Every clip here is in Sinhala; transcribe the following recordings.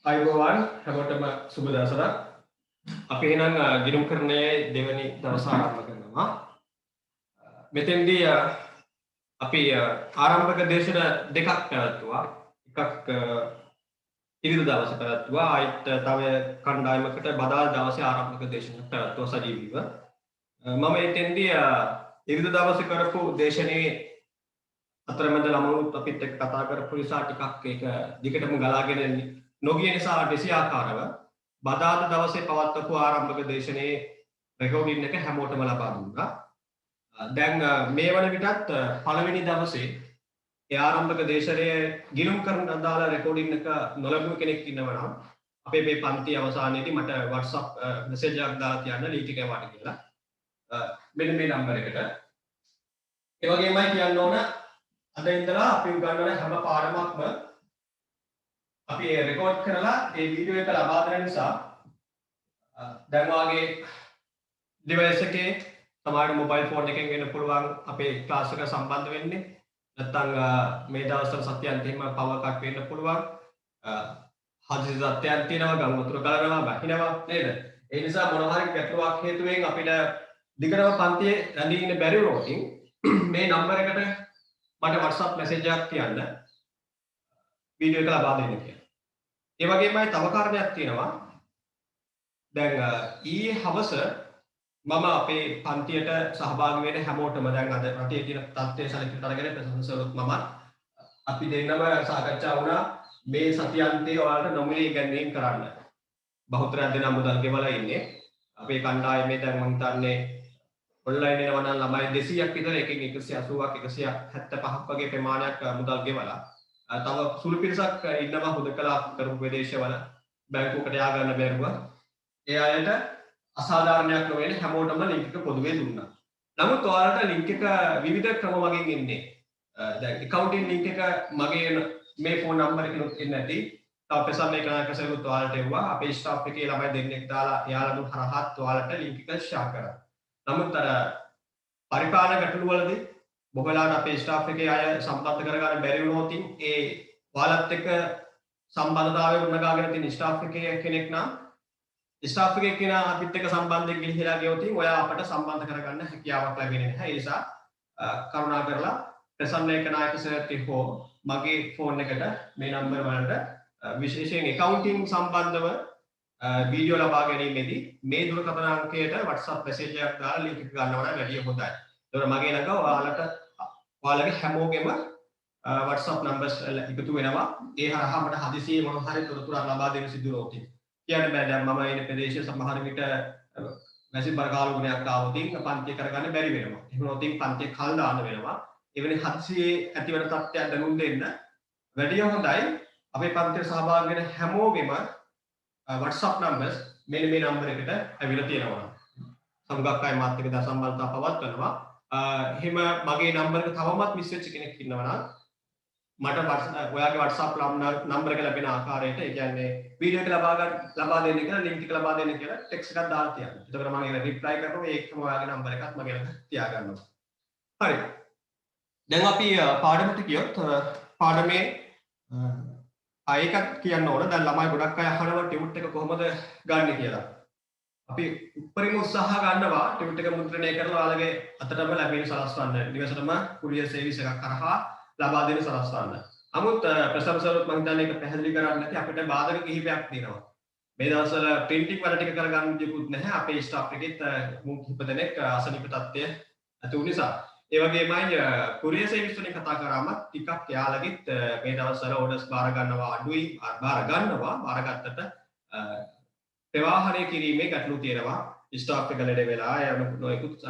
අයිබෝවන් හැමෝටම සුබ දවසක්. අපි එහෙනම් ගිණුම් කරන්නේ දෙවැනි දවස ආරම්භ කරනවා. මෙතෙන්දී අපි ආරම්භක දේශන දෙකක් පැවැත්වුවා. එකක් ඉරිදා දවසේ පැවැත්වුවා. ආයිත් තව කණ්ඩායමකට බදාල් දවසේ ආරම්භක දේශන පැවැත්වුවා සජීවීව. මම එතෙන්දී ඉරිදා දවසේ කරපු දේශනේ අතරමැද ළමුත් අපිත් එක්ක කතා කරපු නිසා ටිකක් ඒක දිගටම ගලාගෙන නොගිය නිසා දෙසියාකාරව බදාද දවසේ පවත්වපු ආරම්භක දේශනයේ රෙකෝඩින් එක හැමෝටම ලබා දුන්නා. දැන් මේ වන විටත් පළවෙනි දවසේ ඒ ආරම්භක දේශනයේ ගිණුම් කරන අදාළ රෙකෝඩින් එක නොලැබුණු කෙනෙක් ඉන්නවා නම් අපේ මේ පන්ති අවසානයේදී මට WhatsApp මෙසේජ් එකක් දාලා තියන්න ලීට් එක යවන්න කියලා. මෙන්න මේ නම්බර් එකට. ඒ වගේමයි කියන්න ඕන අද ඉඳලා අපි උගන්වන හැම පාඩමක්ම අපි රෙකෝඩ් කරලා ඒ වීඩියෝ එක ලබා දෙන නිසා දැන් වාගේ ඩිවයිස් එකේ තමයි මොබයිල් ෆෝන් එකෙන් වෙන්න පුළුවන් අපේ ක්ලාස් එක සම්බන්ධ වෙන්නේ නැත්නම් මේ දවස්වල සත්‍යන්තයෙන්ම පවර් කට් වෙන්න පුළුවන් හදිසි සත්‍යයන් තියෙනවා ගම් වතුර ගලනවා බහිනවා නේද ඒ නිසා මොන හරි ගැටලුවක් හේතුවෙන් අපිට දිගටම පන්තියේ රැඳී ඉන්න බැරි වුණොත් මේ නම්බර් එකට මට WhatsApp මැසේජ් එකක් තියන්න වීඩියෝ එක ලබා දෙන්න කියලා. ඒ වගේමයි තව කාරණයක් තියෙනවා. දැන් ඊයේ හවස මම අපේ පන්තියට සහභාගී වෙන හැමෝටම දැන් අද රටේ තියෙන තත්ත්වය සැලකිලිට අරගෙන ප්‍රශංසකරුත් මම අපි දෙන්නම සාකච්ඡා වුණා මේ සතියන්තයේ ඔයාලට නොමිලේ ඉගැන්වීම් කරන්න. බහුතරයක් දෙනා මුදල් ගෙවලා ඉන්නේ. අපේ කණ්ඩායමේ දැන් මම හිතන්නේ ඔන්ලයින් එනවා නම් ළමයි 200ක් විතර එකකින් 180ක් 175ක් වගේ ප්‍රමාණයක් මුදල් ගෙවලා තව සුළු පිරිසක් ඉන්නවා හුදකලා කරපු ප්‍රදේශවල බැංකුවකට යා ගන්න බැරුව ඒ අයට අසාධාරණයක් නොවන හැමෝටම ලින්ක් එක පොදුවේ දුන්නා. නමුත් ඔයාලට ලින්ක් එක විවිධ ක්‍රම වලින් එන්නේ. දැන් accounting ලින්ක් එක මගේ මේ ෆෝන් නම්බර් එකෙන් එන්නේ නැති. තව ප්‍රසන්න එකනකසලුත් ඔයාලට එවුවා. අපේ ස්ටාෆ් එකේ ළමයි දෙන්නෙක් දාලා එයාලම හරහත් ඔයාලට ලින්ක් එක ෂෙයා කරා. නමුත් අර පරිපාලන ගැටළු වලදී බොහෝලාට අපේ ස්ටාෆ් එකේ අය සම්බන්ධ කරගන්න බැරි වුණොත් ඒ ඔයාලත් එක්ක සම්බන්ධතාවය උනගාගෙන තියෙන ස්ටාෆ් එකේ කෙනෙක් නම් ස්ටාෆ් එකේ කෙනා අපිත් එක්ක සම්බන්ධයෙන් ගිහිලා ගියොත් ඔයා අපට සම්බන්ධ කරගන්න හැකියාවක් ලැබෙන්නේ නැහැ. ඒ නිසා කරුණාකරලා ප්‍රසන්න එකනායක සර්ට හෝ මගේ ෆෝන් එකට මේ නම්බර් වලට විශේෂයෙන් accounting සම්බන්ධව වීඩියෝ ලබා ගැනීමේදී මේ දුරකථන අංකයට WhatsApp මැසේජ් එකක් දාලා ලින්ක් එක ගන්නවා නම් වැඩිය හොඳයි. ඒතකොට මගේ ළඟ ඔයාලගේ හැමෝගෙම WhatsApp numbers එකතු වෙනවා. ඒ හරහා මට හදිසියේ මොන හරි තොරතුරක් ලබා දෙන්න සිදු වුණොත් කියන්න බෑ. දැන් මම ඉන්න ප්‍රදේශයේ සමහර විට මැසි බරකාල ගුණයක් ආවොත් පන්ති කරගන්න බැරි වෙනවා. එහෙම නැත්නම් පන්ති කල් දාන්න වෙනවා. එවැනි හදිසියේ ඇතිවන තත්ත්වයක් දැනුම් දෙන්න වැඩිය හොඳයි. අපේ පන්තියට සහභාගී වෙන හැමෝගෙම WhatsApp numbers මෙන්න මේ නම්බර එකට ඇවිල්ලා තියෙනවා. සමගක් අය මාත් එක්ක සම්බන්ධතාව පවත්වනවා. එහෙම මගේ නම්බර එක තවමත් මිස් වෙච්ච කෙනෙක් ඉන්නවා නම් මට ඔයාගේ WhatsApp නම්බර එක ලැබෙන ආකාරයට ඒ කියන්නේ වීඩියෝ එක ලබා දෙන්න කියලා ලින්ක් එක ලබා දෙන්න කියලා ටෙක්ස්ට් එකක් දාලා තියන්න. එතකොට මම ඒක රිප්ලයි කරනවා ඒකම ඔයාගේ නම්බර එකත් මගේ ළඟ තියාගන්නවා. හරි. දැන් අපි පාඩමට ගියොත් පාඩමේ ආයකත් කියන්න ඕන. දැන් ළමයි ගොඩක් අය අහනවා ටියුට් එක කොහොමද ගන්න කියලා. අපි උපරිම උත්සාහ ගන්නවා ටියුට් එක මුද්‍රණය කරලා ඔයාලගේ අතටම ලැබෙන සලස්වන්න. නිවසටම කුරියර් සර්විස් එකක් කරහා ලබා දෙන සලස්වන්න. නමුත් ප්‍රසම්සරුත් මම හිතන්නේ ඒක පැහැදිලි කරන්නේ නැති අපිට බාධක කිහිපයක් තියෙනවා. මේ දවස්වල ප්‍රින්ටිං වැඩ ටික කරගන්න දෙකුත් නැහැ. අපේ ස්ටාෆ් එකෙත් මුන් කිහිප දෙනෙක් අසනීප තත්ත්වය ඇති වූ නිසා. ඒ වගේමයි කුරියර් සර්විස් වලින් කතා කරාම ටිකක් යාළගෙත් මේ දවස්වල ඕඩර්ස් බාර ගන්නවා අඩුයි. බාරගත්තට ප්‍රවාහනය කිරීමේ ගැටලු තියෙනවා. ස්ටාෆ් එක ලෙඩ වෙලා යන නොයෙකුත්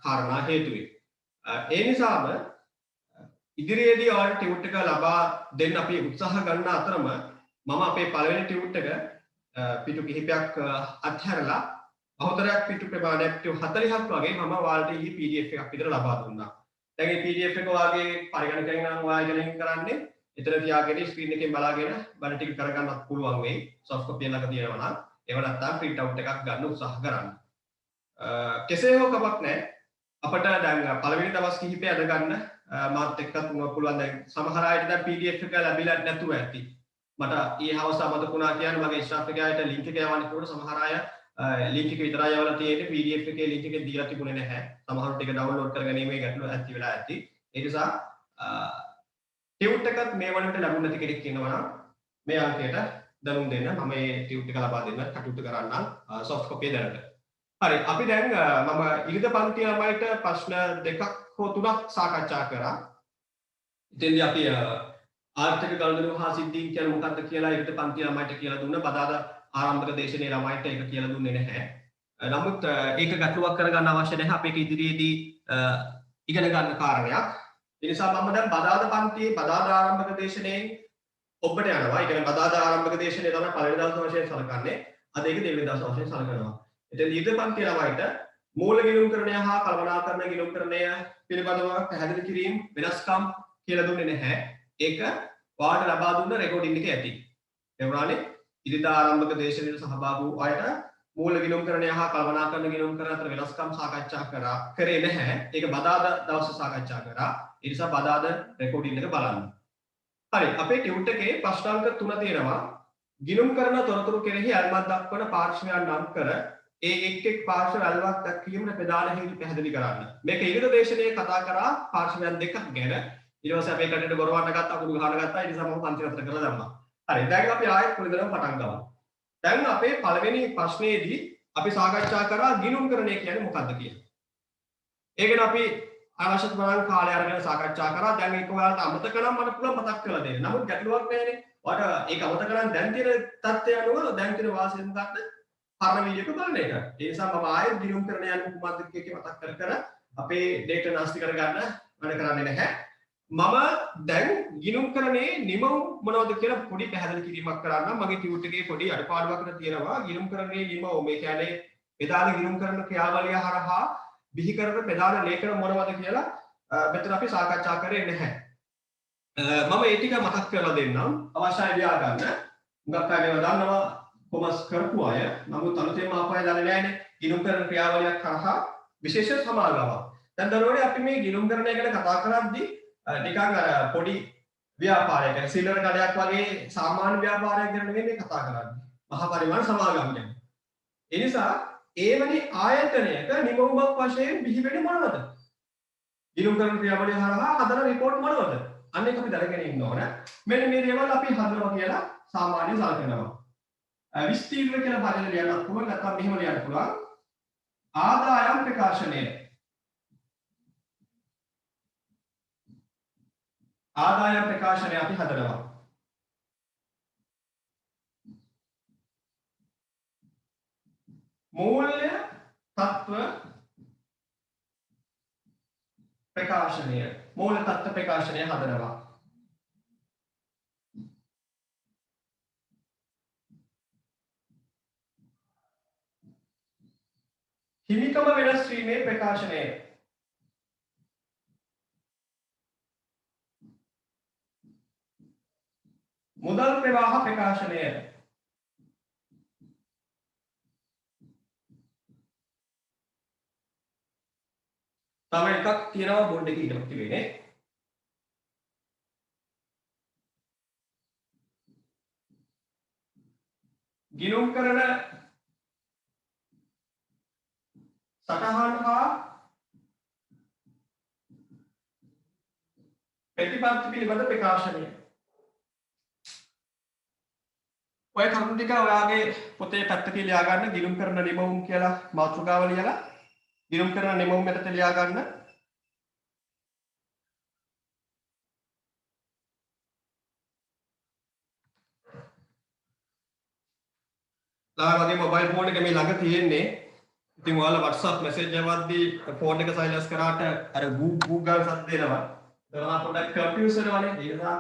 කාරණා හේතුවෙන්. ඒ නිසාම ඉදිරියේදී ඔයාලට ටියුට් එක ලබා දෙන්න අපි උත්සාහ ගන්න අතරම මම අපේ පළවෙනි ටියුට් එක පිටු කිහිපයක් අත්හැරලා බහුතරයක් පිටු ප්‍රමාණයක් 40ක් වගේ මම ඔයාලට ඊ PDF එකක් විතර ලබා දුන්නා. දැන් මේ PDF එක ඔයාගේ පරිගණකයෙන් නම් ඔයාගෙන කරන්නේ එතන තියාගෙන ස්ක්‍රීන් එකෙන් බලාගෙන බල ටික කරගන්නත් පුළුවන් වෙයි. සොෆ්ට් කොපි එකක් තියෙනවා නම් ඒව නැත්තම් print out එකක් ගන්න උත්සාහ කරන්න. කෙසේ හෝ කමක් නැහැ. අපිට දැන් පළවෙනි දවස් කිහිපය අද ගන්න මාත් එක්කත් පුළුවන්. දැන් සමහර අයට දැන් PDF එක ලැබිලා නැතුව ඇති. මට ඊ හවස මතකුණා කියන්නේ මගේ ස්ටාෆ් එකයාට ලින්ක් එක යවන්න කිව්වට සමහර අය ලින්ක් එක විතරයි යවලා තියෙන්නේ PDF එකේ ලින්ක් එක දීලා තිබුණේ නැහැ. සමහරවිට ඒක ඩවුන්ලෝඩ් කරගැනීමේ ගැටලුව ඇති වෙලා ඇති. ඒ නිසා ටියුට් එකත් මේ වලට ලැබුණ නැති කෙනෙක් ඉන්නවා නම් මේ අංකයට දැනුම් දෙන්න. මම මේ ටියුට් එක ලබා දෙන්න කටයුතු කරන්නම් සොෆ්ට් කොපිය දැනට. හරි අපි දැන් මම ඉරිද පන්ති ළමයිට ප්‍රශ්න දෙකක් හෝ තුනක් සාකච්ඡා කරා. ඉතින්දී අපි ආර්ථික ගනුදෙනු හා සිද්ධීන් කියන්නේ මොකක්ද කියලා ඉරිද පන්ති ළමයිට කියලා දුන්න බදාදා ආරම්භක දේශනේ ළමයිට ඒක කියලා දුන්නේ නැහැ. නමුත් ඒක ගැටලුවක් කරගන්න අවශ්‍ය නැහැ. අපි ඒක ඉදිරියේදී ඉගෙන ගන්න කාරණයක්. ඒ නිසා මම දැන් බදාදා පන්තියේ බදාදා ආරම්භක දේශනේ ඔබට යනවා. ඒ කියන්නේ බදාදා ආරම්භක දේශනේ තමයි පළවෙනි දවස් වශයෙන් සලකන්නේ. අද ඒක දෙවෙනි දවස් වශයෙන් සලකනවා. ඉතින් ඊට පන්ති ළමයිට මූල ගිණුම්කරණය හා කළමනාකරණ ගිණුම්කරණය පිළිබඳව පැහැදිලි කිරීම වෙනස්කම් කියලා දුන්නේ නැහැ. ඒක වාට ලබා දුන්න රෙකෝඩින් එකේ ඇති. ඒ වුණානේ ඉරිදා ආරම්භක දේශනෙට සහභාගී වූ අයට මූල ගිණුම්කරණය හා කළමනාකරණ ගිණුම්කරණ අතර වෙනස්කම් සාකච්ඡා කරේ නැහැ. ඒක බදාදා දවසේ සාකච්ඡා කරා. ඒ නිසා බදාදා රෙකෝඩින් එක බලන්න. හරි අපේ ටියුට් එකේ ප්‍රශ්නාංක 3 තියෙනවා. ගිණුම්කරණ තොරතුරු කෙරෙහි අල්මත් දක්වන පාර්ශ්වයන් නම් කර ඒ එක් පාර්ශ්ව වැල්වක් දක්වීමට ප්‍රධාන හේතු පැහැදිලි කරන්න. මේක ඉරිද දේශනයේ කතා කරා පාර්ශ්වයන් දෙකක් ගැන. ඊට පස්සේ අපි කටට ගොරවන්න ගත්තා අකුරු ගහන්න ගත්තා. ඒ නිසා මම පන්ති නතර කරලා දැම්මා. හරි දැන් අපි ආයෙත් පුරුදුලම පටන් ගමු. දැන් අපේ පළවෙනි ප්‍රශ්නයේදී අපි සාකච්ඡා කරා ගිණුම්කරණය කියන්නේ මොකක්ද කියලා. ඒක ගැන අපි අවශ්‍ය තරම් කාලය අරගෙන සාකච්ඡා කරා. දැන් ඒක ඔයාලට අමතක නම් මට පුළුවන් මතක් කරලා දෙන්න. නමුත් ගැටලුවක් නැහැනේ. ඔයාලට ඒක අමතක නම් දැන් තියෙන තත්ත්වය අනුව දැන් තියෙන වාසිය මොකක්ද? පරණ වීඩියෝ එක බලන එක. ඒ නිසා මම ආයෙත් ගිණුම්කරණය යන කුමක්ද කියකේ මතක් කර අපේ ඩේටා නාස්ති කරගන්න වැඩ කරන්නේ නැහැ. මම දැන් ගිණුම්කරණයේ නිමවුම් මොනවද කියලා පොඩි පැහැදිලි කිරීමක් කරන්නම්. මගේ ටියුට් එකේ පොඩි අඩපාඩුවක් තියෙනවා. ගිණුම්කරණයේ නිමවුම් මේ කියන්නේ ප්‍රධාන ගිණුම්කරණ ක්‍රියාවලිය හරහා බිහි කරන ප්‍රධාන ලේඛන මොනවද කියලා මෙතන අපි සාකච්ඡා කරේ නැහැ. මම ඒ ටික මතක් කරලා දෙන්නම්. අවශ්‍යයි ලියා ගන්න. මුගක් අය මේවා දන්නවා කොමර්ස් කරපු අය. නමුත් අලුතෙන්ම ආපු අය දන්නේ නැහැනේ. ගිණුම්කරණ ක්‍රියාවලියක් කරහා විශේෂ සමාගමක්. දැන් දරුවනේ අපි මේ ගිණුම්කරණය ගැන කතා කරද්දී නිකන් අර පොඩි ව්‍යාපාරයක් ගැන සිල්ලර කඩයක් වගේ සාමාන්‍ය ව්‍යාපාරයක් ගැන නෙමෙයි මේ කතා කරන්නේ. මහා පරිමාණ සමාගම් ගැන. ඒ නිසා ඒවැනි ආයතනයක නිමවුමක් වශයෙන් බිහි වෙන්නේ මොනවද? ගිණුම්කරණ ක්‍රියාවලිය හරහා හදන රිපෝට් මොනවද? අන්න ඒක අපි දැනගෙන ඉන්න ඕන. මෙන්න මේ දේවල් අපි හදනවා කියලා සාමාන්‍ය සලකනවා. විස්තීර්ණ කියලා බලලා ලියන්නත් පුළුවන් නැත්නම් මෙහෙම ලියන්න පුළුවන්. ආදායම් ප්‍රකාශනය. ආදායම් ප්‍රකාශනය අපි හදනවා. මූල්‍ය තත්ත්ව ප්‍රකාශනය. මූල්‍ය තත්ත්ව ප්‍රකාශනය හදනවා. හිමිකම වෙනස් වීමේ ප්‍රකාශනය. මුදල් ප්‍රවාහ ප්‍රකාශනය. තව එකක් තියෙනවා බෝඩ් එකේ ඉඳලා තිබෙන්නේ. ගිණුම්කරණ සටහන් හා ප්‍රතිපත්ති පිළිබඳ ප්‍රකාශනය. ඔය කරුණු ටික ඔයාගේ පොතේ පැත්තක ලියා ගන්න. ගිණුම්කරණ නිමවුම් කියලා මාතෘකාව ලියලා ගිණුම්කරණ නිමවුම් යටතේ ලියා ගන්න. ලාවගේ මොබයිල් ෆෝන් එක මේ ළඟ තියෙන්නේ. ඉතින් ඔයාලා WhatsApp message යවද්දී ෆෝන් එක සයිලන්ස් කරාට අර Google සද්ද එනවා. ඒවා පොඩ්ඩක් කන්ෆියුස් වෙනවානේ. ඒ නිසා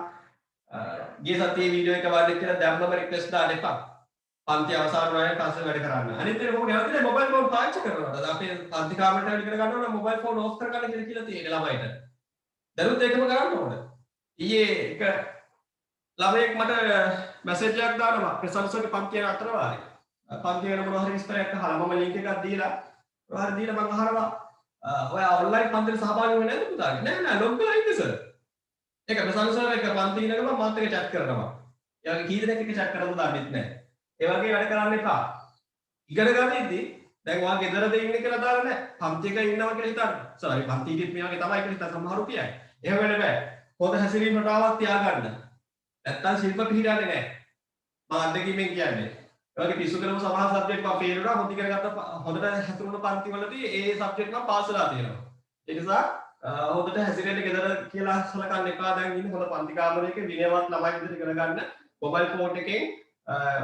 ගිය සතියේ වීඩියෝ එක වාඩි කියලා දැම්මම රික්වෙස්ට් දාන්න එපා. පන්ති අවසන් වෙනකන් පස්සේ වැඩ කරන්න. අනිත් එක මොකද නැවතිනේ මොබයිල් ෆෝන් පාවිච්චි කරනවා. අද අපේ පන්ති කාමරේට වැඩ කර ගන්නවා නම් මොබයිල් ෆෝන් ඕෆ් කරගන්න කියලා තියෙන්නේ ළමයිට. දරුවොත් ඒකම කරන්න ඕන. ඊයේ එක ළමයෙක් මට මැසේජ් එකක් දානවා ප්‍රශංසක පන්තිය අතර වාරේ. පන්තිය වෙන මොනවා හරි විස්තරයක් අහලා මම ලින්ක් එකක් දීලා ඔයාලා දීලා මම අහනවා ඔයා ඔන්ලයින් පන්තියට සහභාගී වෙන්නේ නැද්ද පුතාගේ? නෑ නෑ ලොග් කරලා ඉන්නේ සර්. ඒක ප්‍රශංසක එක පන්ති ඉන්නකම මාත් එක්ක chat කරනවා. ඒ වගේ කී දෙනෙක් එක chat කරලා දාන්නෙත් නැහැ. ඒ වගේ වැඩ කරන්න එපා. ඉගෙන ගන්නෙද්දී දැන් ඔයා ගෙදරද ඉන්නේ කියලා දාලා නැහැ. පන්ති එක ඉන්නවා කියලා හිතන්න. සෝරි පන්ති එකෙත් මේ වගේ තමයි කියලා හිතන්න සමහරු කියයි. එහෙම වෙන්න බෑ. හොඳ හැසිරීම රටාවක් තියාගන්න. නැත්තම් ශිල්ප පිළිගන්නේ නැහැ. මම අත්දැකීමෙන් කියන්නේ. ඒ වගේ පිස්සු කරපු සමහර සබ්ජෙක්ට් මම ෆේල් වුණා. හොඳ ඉගෙන ගත්ත හොඳට හැසිරුණු පන්ති වලදී ඒ සබ්ජෙක්ට් මම පාස් වෙලා තියෙනවා. ඒ නිසා හොඳට හැසිරෙන්න ගෙදර කියලා සලකන්න එපා. දැන් ඉන්නේ හොඳ පන්ති කාමරයක විනයවත් ළමයි විදිහට ඉගෙන ගන්න. මොබයිල් ෆෝන් එකෙන්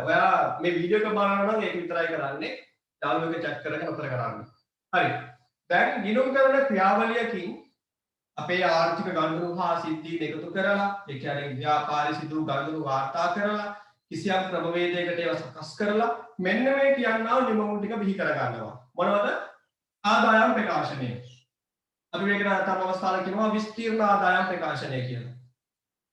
ඔයා මේ වීඩියෝ එක බලනවා නම් ඒක විතරයි කරන්නේ. යාළුවෙක් chat කරගෙන උත්තර කරන්න. හරි. දැන් ගිණුම් කරන ක්‍රියාවලියකින් අපේ ආර්ථික ගනුදෙනු හා සිද්ධීන් එකතු කරලා ඒ කියන්නේ ව්‍යාපාරයේ සිදු ගනුදෙනු වාර්තා කරලා කිසියම් ක්‍රමවේදයකට ඒවා සකස් කරලා මෙන්න මේ කියනවා නිමවුම් ටික බිහි කර ගන්නවා. මොනවද? ආදායම් ප්‍රකාශනය. අපි මේකට තම අවස්ථාවල කියනවා විස්තීර්ණ ආදායම් ප්‍රකාශනය කියලා.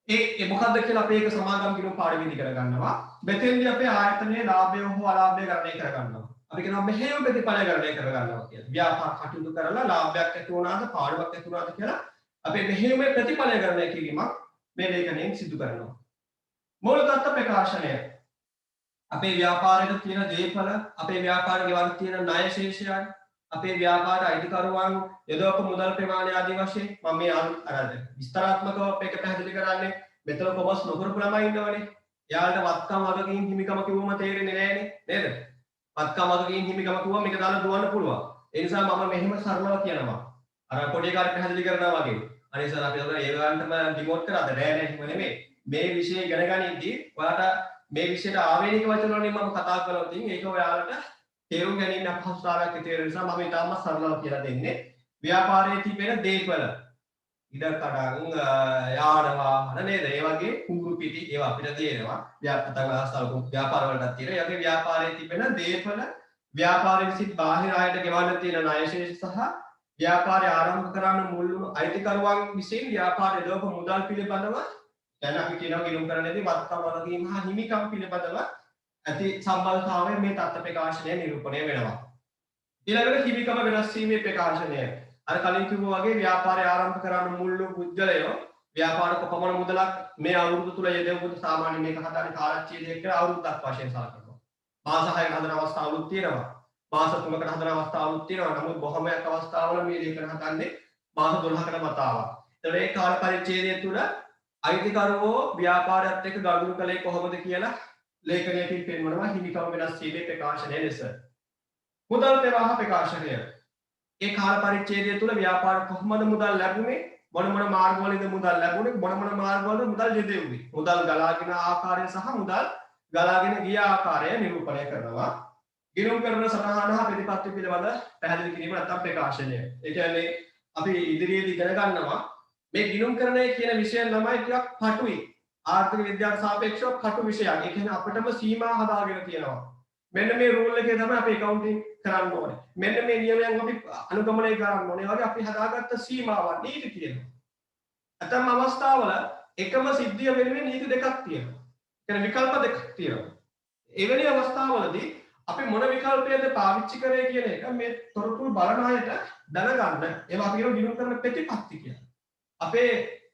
ඒ මොකද්ද කියලා අපි ඒක සමාගම් ගිණුම් පාඩමේදී කර ගන්නවා. මෙතෙන්දී අපේ ආයතනයේ ලාභය හෝ අලාභය ගණනය කර ගන්නවා. අපි කියනවා මෙහෙම ප්‍රතිඵල ගණනය කර ගන්නවා කියලා. ව්‍යාපාර කටයුතු කරලා ලාභයක් ඇති වුණාද පාඩුවක් ඇති වුණාද කියලා අපි මෙහෙම ප්‍රතිඵල ගණනය කිරීමක් මේ ලේඛනයෙන් සිදු කරනවා. මූල තත්ත්ව ප්‍රකාශනය. අපේ ව්‍යාපාරයේ තියෙන දේපල, අපේ ව්‍යාපාරයේ ගෙවන්න තියෙන ණය ශේෂයන්, අපේ ව්‍යාපාර අයිතිකරුවන් යොදවපු මුදල් ප්‍රමාණය ආදී වශයෙන් මම මේ අර විස්තරාත්මකව මේක පැහැදිලි කරන්නේ. මෙතන කොමස් නොකරපු ළමයි ඉන්නවනේ. එයාලට වත්කම් වගකීම් හිමිකම කිව්වම තේරෙන්නේ නැහනේ නේද? වත්කම් වගකීම් හිමිකම කිව්වම මේක දාලා දුවන්න පුළුවන්. ඒ නිසා මම මෙහෙම සරලව කියනවා. අර පොඩි කාට පැහැදිලි කරනවා වගේ. අනේ සර් අපි ඔතන ඒ ගන්නටම ඩිමෝට් කරාද? නෑ නෑ එහෙම නෙමෙයි. මේ විෂය ඉගෙන ගනිද්දී ඔයාලට මේ විෂයට ආවේනික වචන වලින් මම කතා කරලා තියෙන ඒක ඔයාලට තේරුම් ගැනීම අපහසුතාවයක් ඇති වෙන නිසා මම ඊටම සරලව කියලා දෙන්නේ. ව්‍යාපාරයේ තිබෙන දේපල ඉඩකඩම් යාන වාහන නේද? ඒ වගේ කුඹුරු පිටි ඒවා අපිට තේරෙනවා. ව්‍යාපාර වලටත් තියෙන. ඒ වගේ ව්‍යාපාරයේ තිබෙන දේපල ව්‍යාපාරයේ සිට බාහිර අයට ගෙවන්න තියෙන ණය ශේෂ සහ ව්‍යාපාරය ආරම්භ කරන්න මුල් වුණු අයිතිකරුවන් විසින් ව්යාපාරයේ දෝප මුදල් පිළිබඳව දැන් අපි කියනවා ගිණුම් කරන්නේදී වත්කම් වගකීම් හා හිමිකම් පිළිබඳව ඇති සම්බන්ධතාවය මේ තත්ත්ව ප්‍රකාශනය නිරූපණය වෙනවා. ඊළඟට හිමිකම වෙනස් වීමේ ප්‍රකාශනය. අර කලින් කිව්වා වගේ ව්‍යාපාරය ආරම්භ කරන්න මුල් වූ පුද්ගලයෝ ව්‍යාපාර කොපමණ මුදලක් මේ අවුරුදු තුල යෙදවුවද සාමාන්‍ය මේක හදාන්නේ කාලච්ඡේදයක් කියලා අවුරුද්දක් වශයෙන් සලකනවා. මාස 6කට හදන අවස්ථාවලුත් තියෙනවා. මාස 3කට හදන අවස්ථාවලුත් තියෙනවා. නමුත් බොහොමයක් අවස්ථාවල මේ ලේඛන හදන්නේ මාස 12කට වතාවක්. ඒතකොට මේ කාල පරිච්ඡේදය තුල අයිතිකරුවෝ ව්‍යාපාරයත් එක්ක ගනුදෙනු කළේ කොහොමද කියලා ලේඛනයකින් පෙන්වනවා හිමිකම වෙනස් වීමේ ප්‍රකාශනය ලෙස. මුදල් ප්‍රවාහ ප්‍රකාශනය. ඒ කාල පරිච්ඡේදය තුල ව්‍යාපාර කොහොමද මුදල් ලැබුණේ? මොන මොන මාර්ගවලින්ද මුදල් ලැබුණේ? මොන මොන මාර්ගවලද මුදල් යෙදුවේ? මුදල් ගලාගෙන ආකාරය සහ මුදල් ගලාගෙන ගිය ආකාරය නිරූපණය කරනවා. ගිණුම් කරන සටහන හා ප්‍රතිපත්ති පිළිබඳ පැහැදිලි කිරීම නැත්නම් ප්‍රකාශනය. ඒ කියන්නේ අපි ඉදිරියේදී ඉගෙන ගන්නවා මේ ගිණුම් කරණය කියන විෂය ළමයි ටිකක් පටුයි. ආර්ථික විද්‍යාවට සාපේක්ෂව කටු විෂයක්. ඒ කියන්නේ අපිටම සීමා හදාගෙන තියෙනවා. මෙන්න මේ රූල් එකේ තමයි අපි accounting කරන්න ඕනේ. මෙන්න මේ නියමයන් අපි අනුගමනය කරන්න ඕනේ. ඒ වගේ අපි හදාගත්ත සීමාවන් නීති තියෙනවා. අතම අවස්ථාවල එකම සිද්ධිය වෙනුවෙන් නීති දෙකක් තියෙනවා. කියන්නේ විකල්ප දෙකක් තියෙනවා. එවැනි අවස්ථාවලදී අපි මොන විකල්පයද පාවිච්චි කරේ කියන එක මේ තොරතුරු බලන අයට දැනගන්න. ඒවා අපි කියන ගිණුම් කරන ප්‍රතිපත්ති කියලා.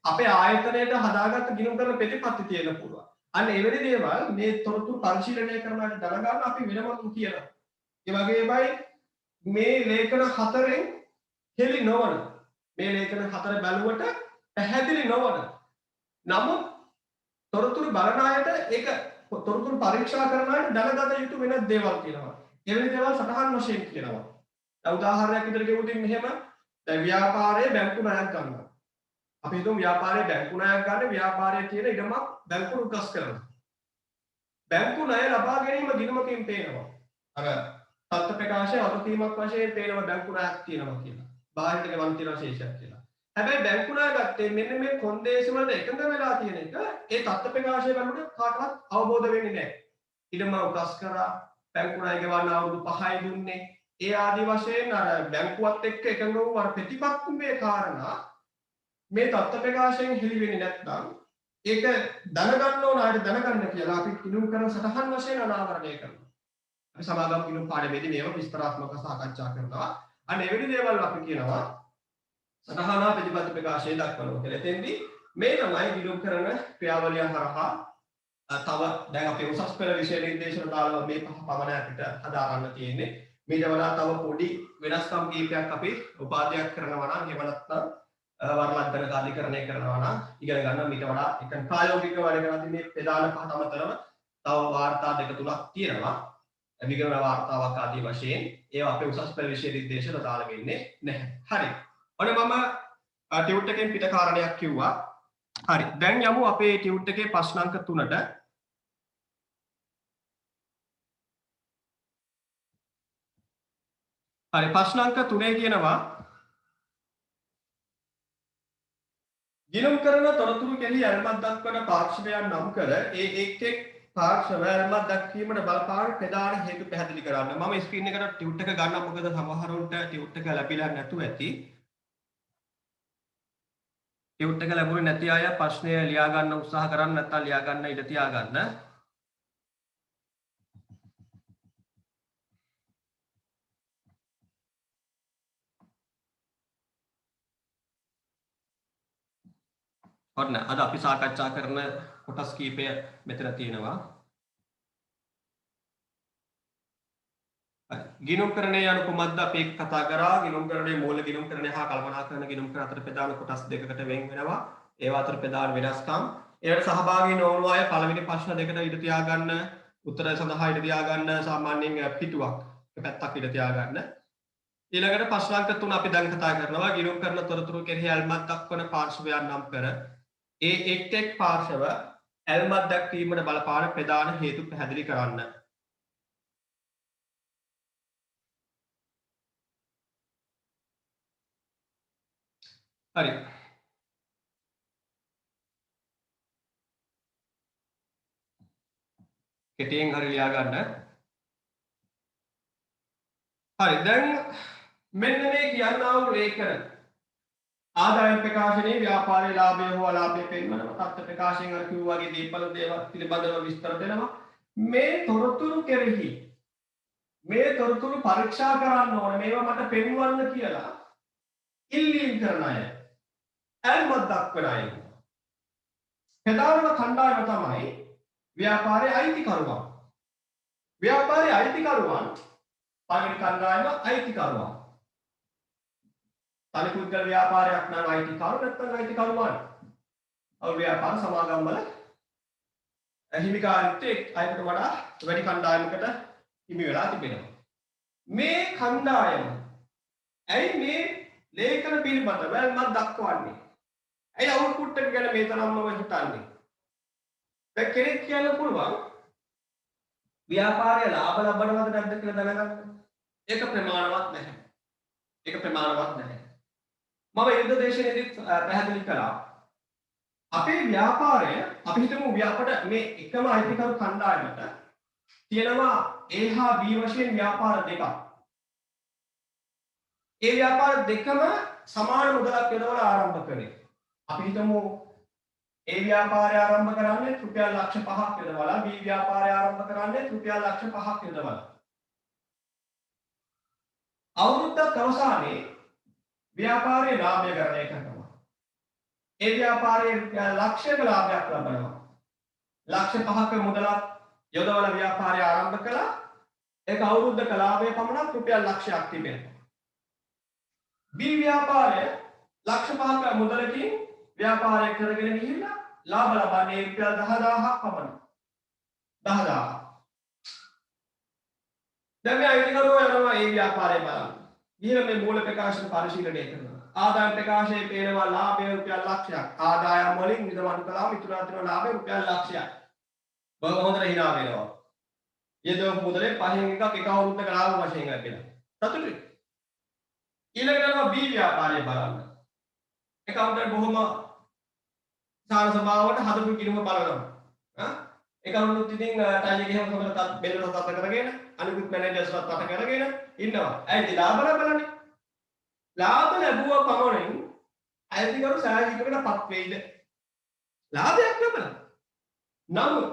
අපේ ආයතනයේ හදාගත්ත ගිණුම් කරන ප්‍රතිපත්ති තියෙන්න පුළුවන්. අන්න එවැනි දේවල් මේ තොරතුරු පරිශීලනය කරනවාට දැනගන්න අපි වෙනම කියනවා. ඒ වගේමයි මේ ලේඛන හතරෙන් හෙලි නොවන මේ ලේඛන හතර බැලුවට පැහැදිලි නොවන නමුත් තොරතුරු බලන අයට ඒක තොරතුරු පරීක්ෂා කරන අයට දැනගත යුතු වෙන දේවල් කියනවා. එවැනි දේවල් සටහන් වශයෙන් කියනවා. දැන් උදාහරණයක් විදිහට කිව්වොත් මෙහෙම දැන් ව්‍යාපාරයේ බැංකු ණයක් ගන්නවා. අපි හිතමු ව්‍යාපාරයේ බැංකු ණයක් ගන්න ව්යාපාරයේ තියෙන ඉඩමක් බැංකුව උකස් කරනවා. බැංකු ණය ලබා ගැනීම ගිණුමකින් පේනවා. අර තත්ත්ව ප්‍රකාශයේ වගකීමක් වශයෙන් පේනවා බැංකු ණයක් තියෙනවා කියලා. බාහිරට ගෙවන්න තියෙන ශේෂයක් කියලා. හැබැයි බැංකු ණය ගත්තේ මෙන්න මේ කොන්දේසි වලට එකඟ වෙලා තියෙන එක ඒ තත්ත්ව ප්‍රකාශය බලනකොට කාටවත් අවබෝධ වෙන්නේ නැහැ. ඉඩම උකස් කරා බැංකු ණය ගෙවන්න අවුරුදු 5යි දුන්නේ. ඒ ආදි වශයෙන් අර බැංකුවත් එක්ක එකඟ වූ අර ප්‍රතිපත්තිමේ කාරණා මේ තත්ත්ව ප්‍රකාශයෙන් හෙළි වෙන්නේ නැත්නම් ඒක දැනගන්න ඕන අයට දැනගන්න කියලා අපි කිනුම් කරන සටහන් වශයෙන් අනාවරණය කරනවා. අපි සමාගම් කිනුම් පාඩමේදී මේව විස්තරාත්මකව සාකච්ඡා කරනවා. අන්න එවැනි දේවල් අපි කියනවා සටහන ප්‍රතිපත්ති ප්‍රකාශය දක්වනවා කියලා. එතෙන්දී මේ තමයි කිනුම් කරන ක්‍රියාවලිය හරහා තව දැන් අපේ උසස් පෙළ විෂය නිර්දේශන දාලා මේ පහ පමණ අපිට හදාරන්න තියෙන්නේ. මේට වඩා තව පොඩි වෙනස්කම් කීපයක් අපි උපාධියක් කරනවා නම් එහෙම නැත්නම් වර්ණද්දන කාර්යකරණය කරනවා නම් ඉගෙන ගන්න මීට වඩා එක ප්‍රායෝගික වැඩ කරද්දී මේ ප්‍රධාන පහට අමතරව තව වාර්තා දෙක තුනක් තියෙනවා. විගණන වාර්තාවක් ආදී වශයෙන් ඒවා අපේ උසස් පෙළ විෂය නිර්දේශන දාලා වෙන්නේ නැහැ. හරි. ඔන්න මම ටියුට් එකෙන් පිට කාරණයක් කිව්වා. හරි. දැන් යමු අපේ ටියුට් එකේ ප්‍රශ්න අංක 3ට. හරි. ප්‍රශ්න අංක 3 කියනවා ගිණුම් කරන තොරතුරු කෙරෙහි ඇල්මක් දක්වන පාර්ශ්වයන් නම් කර ඒ එක් එක් පාර්ශ්ව ඇල්මක් දක්වීමට බලපාන ප්‍රධාන හේතු පැහැදිලි කරන්න. මම ස්ක්‍රීන් එකට ටියුට් එක ගන්නම් මොකද සමහරවන්ට ටියුට් එක ලැබිලා නැතුව ඇති. ටියුට් එක ලැබුණේ නැති අය ප්‍රශ්නය ලියා ගන්න උත්සාහ කරන්න නැත්නම් ලියා ගන්න ඉඩ තියා ගන්න. ඔන්න අද අපි සාකච්ඡා කරන කොටස් කීපය මෙතන තියෙනවා. ගිණුම්කරණය යන කුමක්ද අපි කතා කරා. ගිණුම්කරණයේ මූල ගිණුම්කරණය හා කල්පනා කරන ගිණුම්කරණ අතර ප්‍රධාන කොටස් දෙකකට වෙන් වෙනවා. ඒවා අතර ප්‍රධාන වෙනස්කම්. ඒවට සහභාගී නොවන අය පළවෙනි ප්‍රශ්න දෙකට ඉඩ තියා ගන්න, උත්තර සඳහා ඉඩ තියා ගන්න සාමාන්‍යයෙන් පිටුවක් එක පැත්තක් ඉඩ තියා ගන්න. ඊළඟට ප්‍රශ්න අංක 3 අපි දැන් කතා කරනවා ගිණුම්කරණ තොරතුරු කෙරෙහි ඇල්මක් දක්වන පාර්ශ්වයන් නම් කර ඒ එක් එක් පාර්ශව ඇල්මක් දක්වීමට බලපාන ප්‍රධාන හේතු පැහැදිලි කරන්න. හරි. කෙටියෙන් හරි ලියා ගන්න. හරි. දැන් මෙන්න මේ කියන්නා වූ ලේඛන ආදායම් ප්‍රකාශනයේ ව්‍යාපාරයේ ලාභය හෝ අලාභය පෙන්වනවා. තත්ත්ව ප්‍රකාශයෙන් අර කිව්වා වගේ දීපල දේවල් පිළිබඳව විස්තර දෙනවා. මේ තොරතුරු කෙරෙහි මේ තොරතුරු පරීක්ෂා කරන්න ඕනේ. මේවා මට පෙන්වන්න කියලා ඉල්ලීම් කරන අය. ඇල්මක් දක්වන අය. ප්‍රධානම කණ්ඩායම තමයි ව්‍යාපාරයේ අයිතිකරුවන්. ව්‍යාපාරයේ අයිතිකරුවන් පළවෙනි කණ්ඩායම අයිතිකරුවන්. තනිපුද්ගල ව්‍යාපාරයක් නම් අයිතිකරු නැත්නම් අයිතිකරුවන්. අවු ව්‍යාපාර සමාගම් වල හිමිකාරීත්වයේ අයට වඩා වැඩි කණ්ඩායමකට හිමි වෙලා තිබෙනවා. මේ කණ්ඩායම ඇයි මේ ලේඛන පිළිබඳව මම දක්වන්නේ? ඇයි අවුට්පුට් එක ගැන මේ තරම්ම හිතන්නේ? දැන් කෙනෙක් කියන්න පුළුවන් ව්‍යාපාරය ලාභ ලබනවද නැද්ද කියලා දැනගන්න. ඒක ප්‍රමාණවත් නැහැ. ඒක ප්‍රමාණවත් නැහැ. මම යුද්ධ දේශනයේදී පැහැදිලි කළා අපේ ව්‍යාපාරය අපි හිතමු අපිට මේ එකම අයිතිකරු කණ්ඩායමට තියෙනවා A හා B වශයෙන් ව්‍යාපාර දෙකක්. ඒ ව්‍යාපාර දෙකම සමාන මුදලක් යොදවලා ආරම්භ කරේ. අපි හිතමු A ව්‍යාපාරය ආරම්භ කරන්නේ රුපියල් ලක්ෂ 5ක් යොදවලා B ව්‍යාපාරය ආරම්භ කරන්නේ රුපියල් ලක්ෂ 5ක් යොදවලා. අවුරුද්දක් අවසානයේ ව්‍යාපාරයේ ලාභය ගණනය කරනවා. ඒ ව්‍යාපාරයේ ලක්ෂයක ලාභයක් ලබනවා. ලක්ෂ 5ක මුදලක් යොදවලා ව්‍යාපාරය ආරම්භ කළා. ඒක අවුරුද්දක ලාභය පමණක් රුපියල් ලක්ෂයක් තිබෙනවා. B ව්‍යාපාරය ලක්ෂ 5ක මුදලකින් ව්‍යාපාරය කරගෙන ගිහිල්ලා ලාභ ලබන්නේ රුපියල් 10000ක් පමණයි. 10000. දැන් මේ අයිතිකරුවෝ යනවා ඒ ව්‍යාපාරය බලන්න. ගිහින් මේ මූල ප්‍රකාශන පරිශීලනය කරනවා. ආදායම් ප්‍රකාශයේ පේනවා ලාභය රුපියල් ලක්ෂයක්. ආදායම් වලින් විදවන්න කළාම ඉතුරු අතර ලාභය රුපියල් ලක්ෂයක්. බොහොම හොඳට hina වෙනවා. යෙදවපු මුදලේ පහෙන් එකක් එක අවුරුද්දක ලාභ වශයෙන් ලැබෙනවා. සතුටුයි. ඊළඟට B ව්‍යාපාරය බලන්න. එකවුන්ටර් බොහොම සාන සභාවට හදපු කිනුම බලනවා. ඒක අවුරුද්ද ඉතින් ටයි එකේ හැම හොඳට බෙල්ලට තත් කරගෙන අනිකුත් මැනේජර්ස්වත් වට කරගෙන ඉන්නවා. ඇයි ලාභ ලබන්නේ? ලාභ ලැබුවා පමණින් අයිතිකරු සාහිත්‍යයකටපත් වෙයිද? ලාභයක් ලබනවා. නමුත්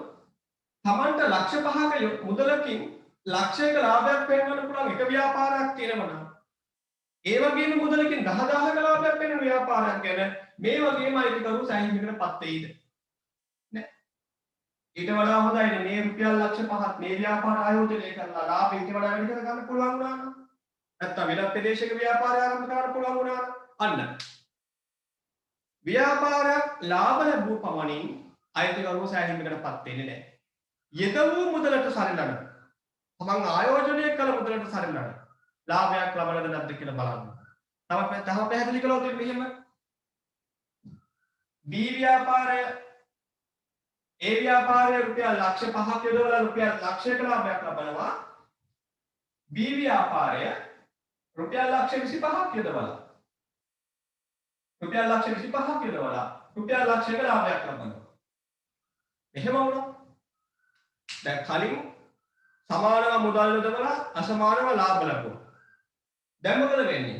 තමන්ට ලක්ෂ 5ක මුදලකින් ලක්ෂයක ලාභයක් පෙන්වන්න පුළුවන් එක ව්‍යාපාරයක් තියෙනවා නම් ඒ වගේම මුදලකින් 10000ක ලාභයක් පෙන්වන ව්‍යාපාරයක් ගැන මේ වගේම අයිතිකරු සාහිත්‍යයකටපත් වෙයිද? නෑ. ඊට වඩා හොඳයි මේ රුපියල් ලක්ෂ 5ක් මේ ව්‍යාපාර ආයෝජනය කරලා ලාභ ඊට වඩා වැඩි කර ගන්න පුළුවන් වුණා නම් නැත්නම් වෙනත් ප්‍රදේශයක ව්‍යාපාරය ආරම්භ කරන්න පුළුවන් වුණා නම් අන්න ව්‍යාපාරයක් ලාභ ලැබුව පමණින් අයිතිකරුවෝ සෑහීමකටපත් වෙන්නේ නැහැ. යෙද වූ මුදලට සරිලන තමන් ආයෝජනය කළ මුදලට සරිලන ලාභයක් ලබනද නැද්ද කියලා බලන්න. තව පැහැදිලි කළොත් මෙහෙම B ව්‍යාපාරය A ව්‍යාපාරය රුපියල් ලක්ෂ 5ක් යොදවලා රුපියල් ලක්ෂයක ලාභයක් ලබනවා. B ව්‍යාපාරය රුපියල් ලක්ෂ 25ක් යොදවලා රුපියල් ලක්ෂ 25ක් යොදවලා රුපියල් ලක්ෂයක ලාභයක් ලබනවා. එහෙම වුණා. දැන් කලින් සමානව මුදල් යොදවලා අසමානව ලාභ ලැබුවා. දැන් මොකද වෙන්නේ?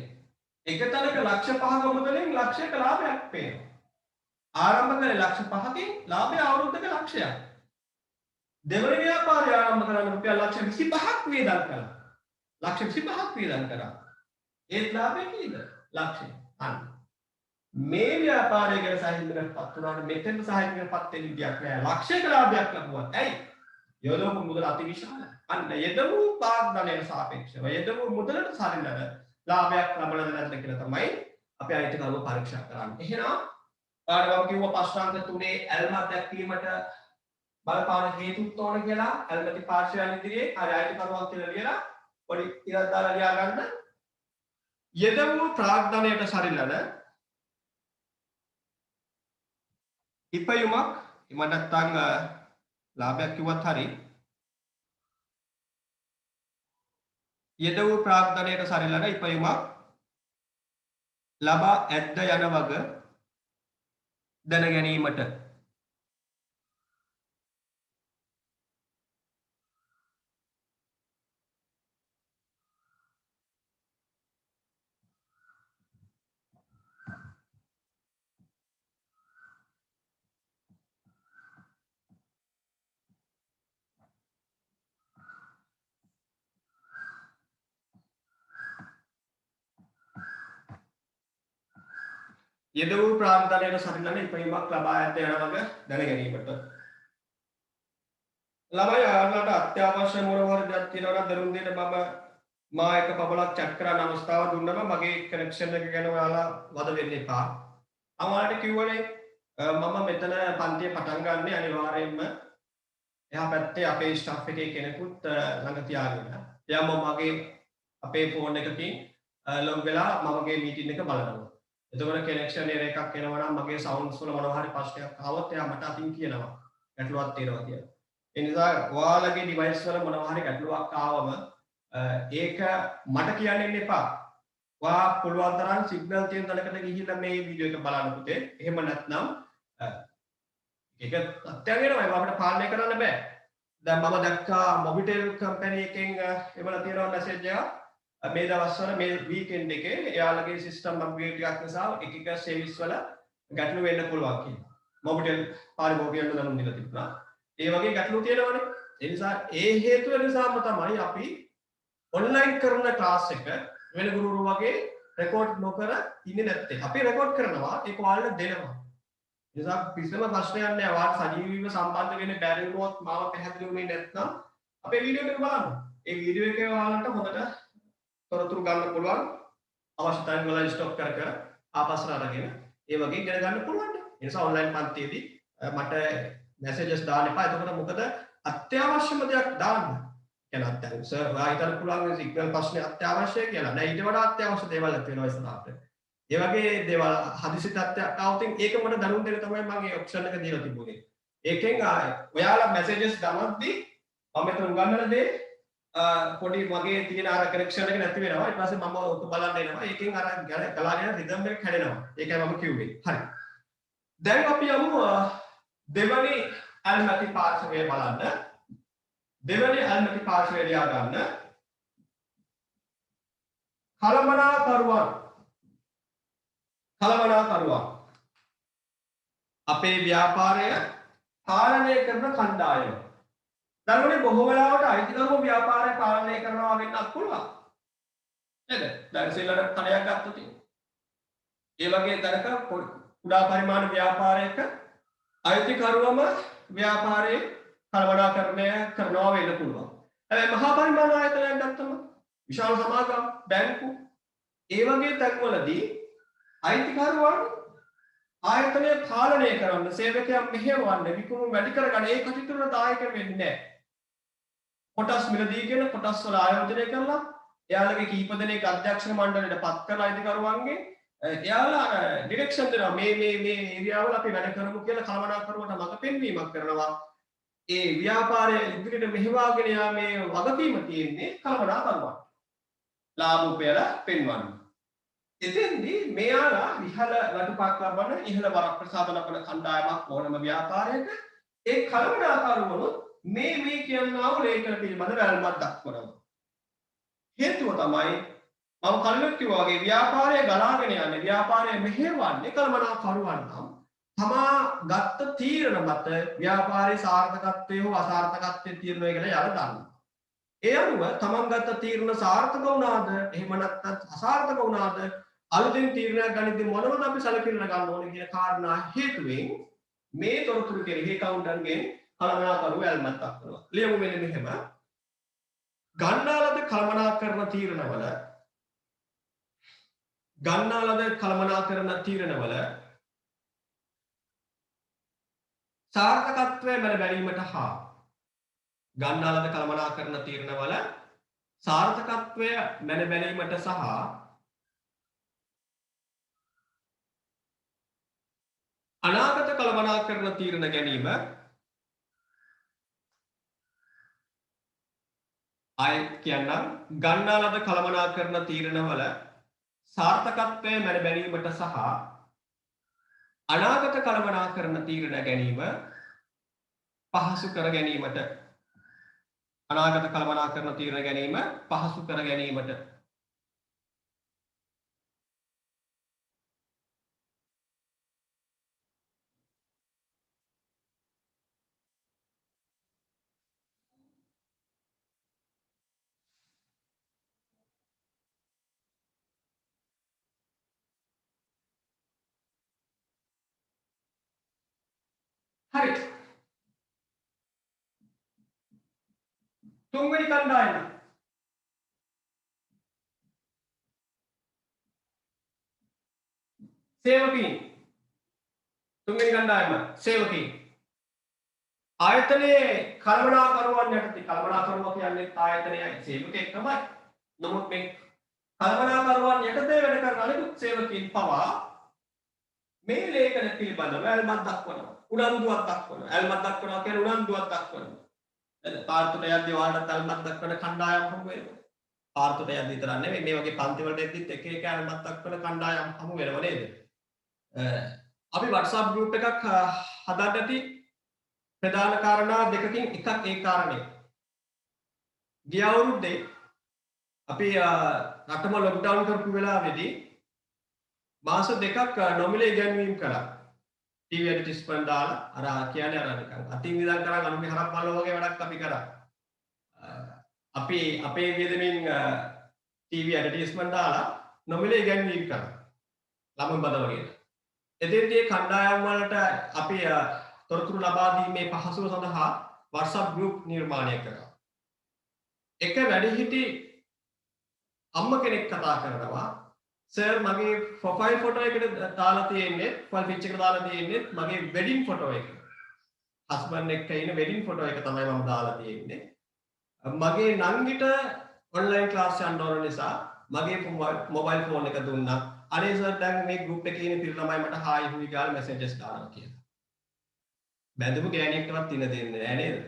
එක තැනක ලක්ෂ 5ක මුදලෙන් ලක්ෂයක ලාභයක් පේනවා. ආරම්භ කරේ ලක්ෂ 5කින් ලාභය අවුරුද්දක ලක්ෂයක්. දෙවන ව්‍යාපාරය ආරම්භ කරන රුපියල් ලක්ෂ 25ක් වේදම් කළා. ලක්ෂ 25ක් වේදම් කරා. ඒත් ලාභය කීයද? ලක්ෂය. අන්න. මේ ව්‍යාපාරය ගැන සාහිත්‍යයටපත් වුණාට මෙතෙන් සාහිත්‍යයටපත් වෙන්න විදියක් නෑ. ලක්ෂයක ලාභයක් ලැබුවා. ඇයි? යොදවපු මුදල අතිවිශාලයි. අන්න යොදවු පාග්ධනයට සාපේක්ෂව යොදවු මුදලට සරිලන ලාභයක් ලබනද නැද්ද කියලා තමයි අපි අයිතිකරුවෝ පරීක්ෂා කරන්නේ. එහෙනම් ඔයාලට මම කිව්වා ප්‍රශ්නාංක 3 ඇල්මක් දැක්වීමට බලපාන හේතුත් ඕන කියලා ඇල්මති පාර්ශවයන් ඉදිරියේ හරි අයිතිකරුවන් කියලා ලියලා පොඩි ඉරක් දාලා ලියා ගන්න. යොදවු ප්‍රාග්ධනයට සරිලන ඉපයුමක් එහෙම නැත්නම් ලාභයක් කිව්වත් හරි යෙද වූ ප්‍රාග්ධනයට සරිලන ඉපයුමක් ලබා ඇද්ද යන වග දැන ගැනීමට යෙද වූ ප්‍රාග්ධනයට සරිලන ඉපයුමක් ලබා ඇද්ද යන වග දැන ගැනීමට ළමයි ඔයාලට අත්‍යවශ්‍ය මොනවා හරි දෙයක් තියෙනවා නම් දරුන් දෙන්න මා එක පබලක් චැට් කරන්න අවස්ථාව දුන්නම මගේ කනෙක්ෂන් එක ගැන ඔයාලා වද වෙන්න එපා. අමාලට කිව්වනේ මම මෙතන පන්තිය පටන් ගන්න අනිවාර්යයෙන්ම එහා පැත්තේ අපේ ස්ටාෆ් එකේ කෙනෙකුත් ළඟ තියාගෙන. එයාම මගේ අපේ ෆෝන් එකකින් ලොග් වෙලා මමගේ මීටින් එක බලනවා. එතකොට කනෙක්ෂන් එරර් එකක් එනවා නම් මගේ සවුන්ඩ්ස් වල මොනවා හරි ප්‍රශ්නයක් ආවොත් එයා මට අතින් කියනවා. ගැටලුවක් තියෙනවා කියලා. ඒ නිසා ඔයාලගේ ඩිවයිස් වල මොනවා හරි ගැටලුවක් ආවම ඒක මට කියන්න එන්න එපා. ඔයා පුළුවන් තරම් සිග්නල් තියෙන තැනකට ගිහිල්ලා මේ වීඩියෝ එක බලන්න පුතේ. එහෙම නැත්නම් ඒක අත්‍යවශ්‍ය වෙනවා අපිට පාලනය කරන්න බෑ. දැන් මම දැක්කා මොබිටෙල් කම්පැනි එකෙන් එවලා තියෙනවා මැසේජ් එකක්. මේ දවස්වල මේ වීකෙන්ඩ් එකේ එයාලගේ සිස්ටම් අප්ග්‍රේඩ් එකක් නිසා එක සර්විස් වල ගැටලු වෙන්න පුළුවන් කියලා. මොබිටෙල් පාරිභෝගිකයන්ට දැනුම් දීලා තිබුණා. ඒ වගේ ගැටලු තියෙනවනේ. ඒ නිසා ඒ හේතුව නිසාම තමයි අපි ඔන්ලයින් කරන ක්ලාස් එක වෙන ගුරුවරු වගේ රෙකෝඩ් නොකර ඉන්නේ නැත්තේ. අපි රෙකෝඩ් කරනවා ඒක ඔයාලට දෙනවා. ඒ නිසා කිසිම ප්‍රශ්නයක් නැහැ. ඔයාලට සජීවීව සම්බන්ධ වෙන්න බැරි වුණොත් මාව පැහැදිලි වුණේ නැත්නම් අපේ වීඩියෝ එක බලන්න. ඒ වීඩියෝ එකේ ඔයාලට හොඳට තොරතුරු ගන්න පුළුවන්. අවශ්‍ය තැන් වල ස්ටොප් කර කර ආපස්සට අරගෙන ඒ වගේ ඉගෙන ගන්න පුළුවන්. ඒ නිසා ඔන්ලයින් පන්තියේදී මට මැසේජස් දාන්න එපා. එතකොට මොකද අත්‍යවශ්‍යම දෙයක් දාන්න. කියන්නේ අත්‍යවශ්‍ය සර් ඔයා හිතන්න පුළුවන් සිග්නල් ප්‍රශ්නේ අත්‍යවශ්‍යයි කියලා. නෑ ඊට වඩා අත්‍යවශ්‍ය දේවල් තියෙනවා ඉස්සරහට. ඒ වගේ දේවල් හදිසි තත්ත්වයක් ආවොත් ඒක මට දැනුම් දෙන්න තමයි මම මේ ඔප්ෂන් එක දීලා තිබුණේ. ඒකෙන් ඔයාලා මැසේජස් දානද්දී මම මෙතන උගන්වන දේ පොඩි මගේ තියෙන අර කනෙක්ෂන් එක නැති වෙනවා. ඊට පස්සේ මම ඔක බලන්න එනවා. ඒකෙන් අර ගලාගෙන රිද්ම් එක කැඩෙනවා. ඒකයි මම කිව්වේ. හරි. දැන් අපි යමු දෙවනි ඇල්මැති පාර්ශවය බලන්න. දෙවනි ඇල්මැති පාර්ශවය ලියා ගන්න. කළමනාකරුවන් අපේ ව්‍යාපාරය පාලනය කරන කණ්ඩායම. දරුවනේ බොහෝ වෙලාවට අයිතිකරුවෝ ව්‍යාපාරය පාලනය කරනවා වෙන්නත් පුළුවන්. නේද? දැන් සෙල්ලට කඩයක් ගත්තොත් ඒ වගේ තරක කුඩා පරිමාණ ව්‍යාපාරයක අයිතිකරුවම ව්‍යාපාරයේ කළමනාකරණය කරනවා වෙන්න පුළුවන්. හැබැයි මහා පරිමාණ ආයතනයක් ගත්තම විශාල සමාගම් බැංකු ඒ වගේ තැන්වලදී අයිතිකරුවන් ආයතනය පාලනය කරන්න සේවකයන් මෙහෙවන්න විකුණුම් වැඩි කරගන්න ඒ කටයුතු වල දායක වෙන්නේ නැහැ. කොටස් මිලදීගෙන කොටස් වල ආයෝජනය කරලා එයාලගේ කීප දෙනෙක් අධ්‍යක්ෂක මණ්ඩලයට පත් කරලා අයිතිකරුවන්ගේ එයාලා ඩිරෙක්ෂන් දෙනවා මේ ඒරියාවල අපි වැඩ කරමු කියලා කළමනාකරුවට මඟ පෙන්වීමක් කරනවා. ඒ ව්‍යාපාරය ඉදිරියට මෙහෙවාගෙන යාමේ වගකීම තියෙන්නේ කළමනාකරුවන්ට. ලාභ උපයලා පෙන්වන්න. එතෙන්දී මෙයාලා ඉහළ වටුපක් ලබන ඉහළ වරප්‍රසාද ලබන කණ්ඩායමක් ඕනම ව්‍යාපාරයක ඒ කළමනාකරුවෝ මේ කියනවා ලේඛන පිළිබඳ වැල්මක් දක්වනවා. හේතුව තමයි මම කලින් කිව්වා වගේ ව්‍යාපාරය ගලාගෙන යන්නේ ව්‍යාපාරය මෙහෙවන්නේ කළමනාකරුවන් නම් තමා ගත්ත තීරණ මත ව්‍යාපාරයේ සාර්ථකත්වය හෝ අසාර්ථකත්වය තීරණය කියලා යාලා දන්නවා. ඒ අනුව තමන් ගත්ත තීරණ සාර්ථක වුණාද එහෙම නැත්නම් අසාර්ථක වුණාද අලුතෙන් තීරණයක් ගනිද්දී මොනවද අපි සැලකිල්ල ගන්න ඕනේ කියන කාරණා හේතුවෙන් මේ තොරතුරු කෙරෙහි කවුන්ටර්ගෙන් කළමනාකරුව ඇල්මක් දක්වනවා. ලියමු මෙන්න මෙහෙම. ගන්නාලද කළමනාකරන තීරණවල සාර්ථකත්වය බැල බැලීමට හා ගන්නාලද කළමනාකරන තීරණවල සාර්ථකත්වය බැල බැලීමට සහ අනාගත කළමනාකරන තීරණ ගැනීම ආය කියන්නම් ගන්නාලද කළමනාකරන තීරණවල සාර්ථකත්වය මැන බැලීමට සහ අනාගත කළමනාකරන තීරණ ගැනීම පහසු කර ගැනීමට අනාගත කළමනාකරන තීරණ ගැනීම පහසු කර ගැනීමට හරි. තුන්වෙනි කණ්ඩායම සේවකීන්. තුන්වෙනි කණ්ඩායම සේවකීන්. ආයතනයේ කළමනාකරුවන් යටතේ කළමනාකරුවා කියන්නේ ආයතනයයි සේවකයෙක් තමයි. නමුත් මේ කළමනාකරුවන් යටතේ වැඩ කරන අනිකුත් සේවකීන් පවා මේ ලේඛන පිළිබඳව ඇල්මක් දක්වනවා. උනන්දුවක් දක්වනවා. ඇල්මක් දක්වනවා කියන්නේ උනන්දුවක් දක්වනවා. එතන පාර්තට යද්දී ඔයාලට ඇල්මක් දක්වන කණ්ඩායම් හමු වෙනවා. පාර්තට යද්දී විතර නෙවෙයි මේ වගේ පන්ති වලට එද්දිත් එක එක ඇල්මක් දක්වන කණ්ඩායම් හමු වෙනව නේද? අපි WhatsApp group එකක් හදන්න ඇති ප්‍රධාන කාරණා දෙකකින් එකක් ඒ කාරණේ. ගිය අවුරුද්දේ අපි රටම ලොක්ඩවුන් කරපු වෙලාවේදී මාස දෙකක් නොමිලේ ඉගැන්වීම් කළා. ටීවී ඇඩ්වර්ටයිස්මන්ට් දාලා අර කියන්නේ අර නිකන් අතින් ඉඳන් කරන් අනුගේ හරක් බලව වගේ වැඩක් අපි කරා. අපි අපේ වියදමින් ටීවී ඇඩ්වර්ටයිස්මන්ට් දාලා නොමිලේ ඉගැන්වීම් කළා. ළමයි බදවගෙන. එතෙන්දී කණ්ඩායම් වලට අපි තොරතුරු ලබා දීමේ පහසුව සඳහා WhatsApp group නිර්මාණය කරා. එක වැඩිහිටි අම්ම කෙනෙක් කතා කරනවා සර් මගේ ප්‍රොෆයිල් ෆොටෝ එකට දාලා තියෙන්නේ ප්‍රොෆයිල් පික්චර් එකට දාලා තියෙන්නේ මගේ වෙඩින් ෆොටෝ එක. හස්බන්ඩ් එක්ක ඉන්න වෙඩින් ෆොටෝ එක තමයි මම දාලා තියෙන්නේ. මගේ නංගිට ඔන්ලයින් ක්ලාස් යන්න ඕන නිසා මගේ මොබයිල් ෆෝන් එක දුන්නා. අනේ සර් දැන් මේ ගෲප් එකේ ඉන්න පිළ ළමයි මට හායි හුයි ගාලා මැසේජස් දානවා කියලා. බැඳපු ගෑණියෙක්ටවත් ඉන්න දෙන්නේ නැහැ නේද?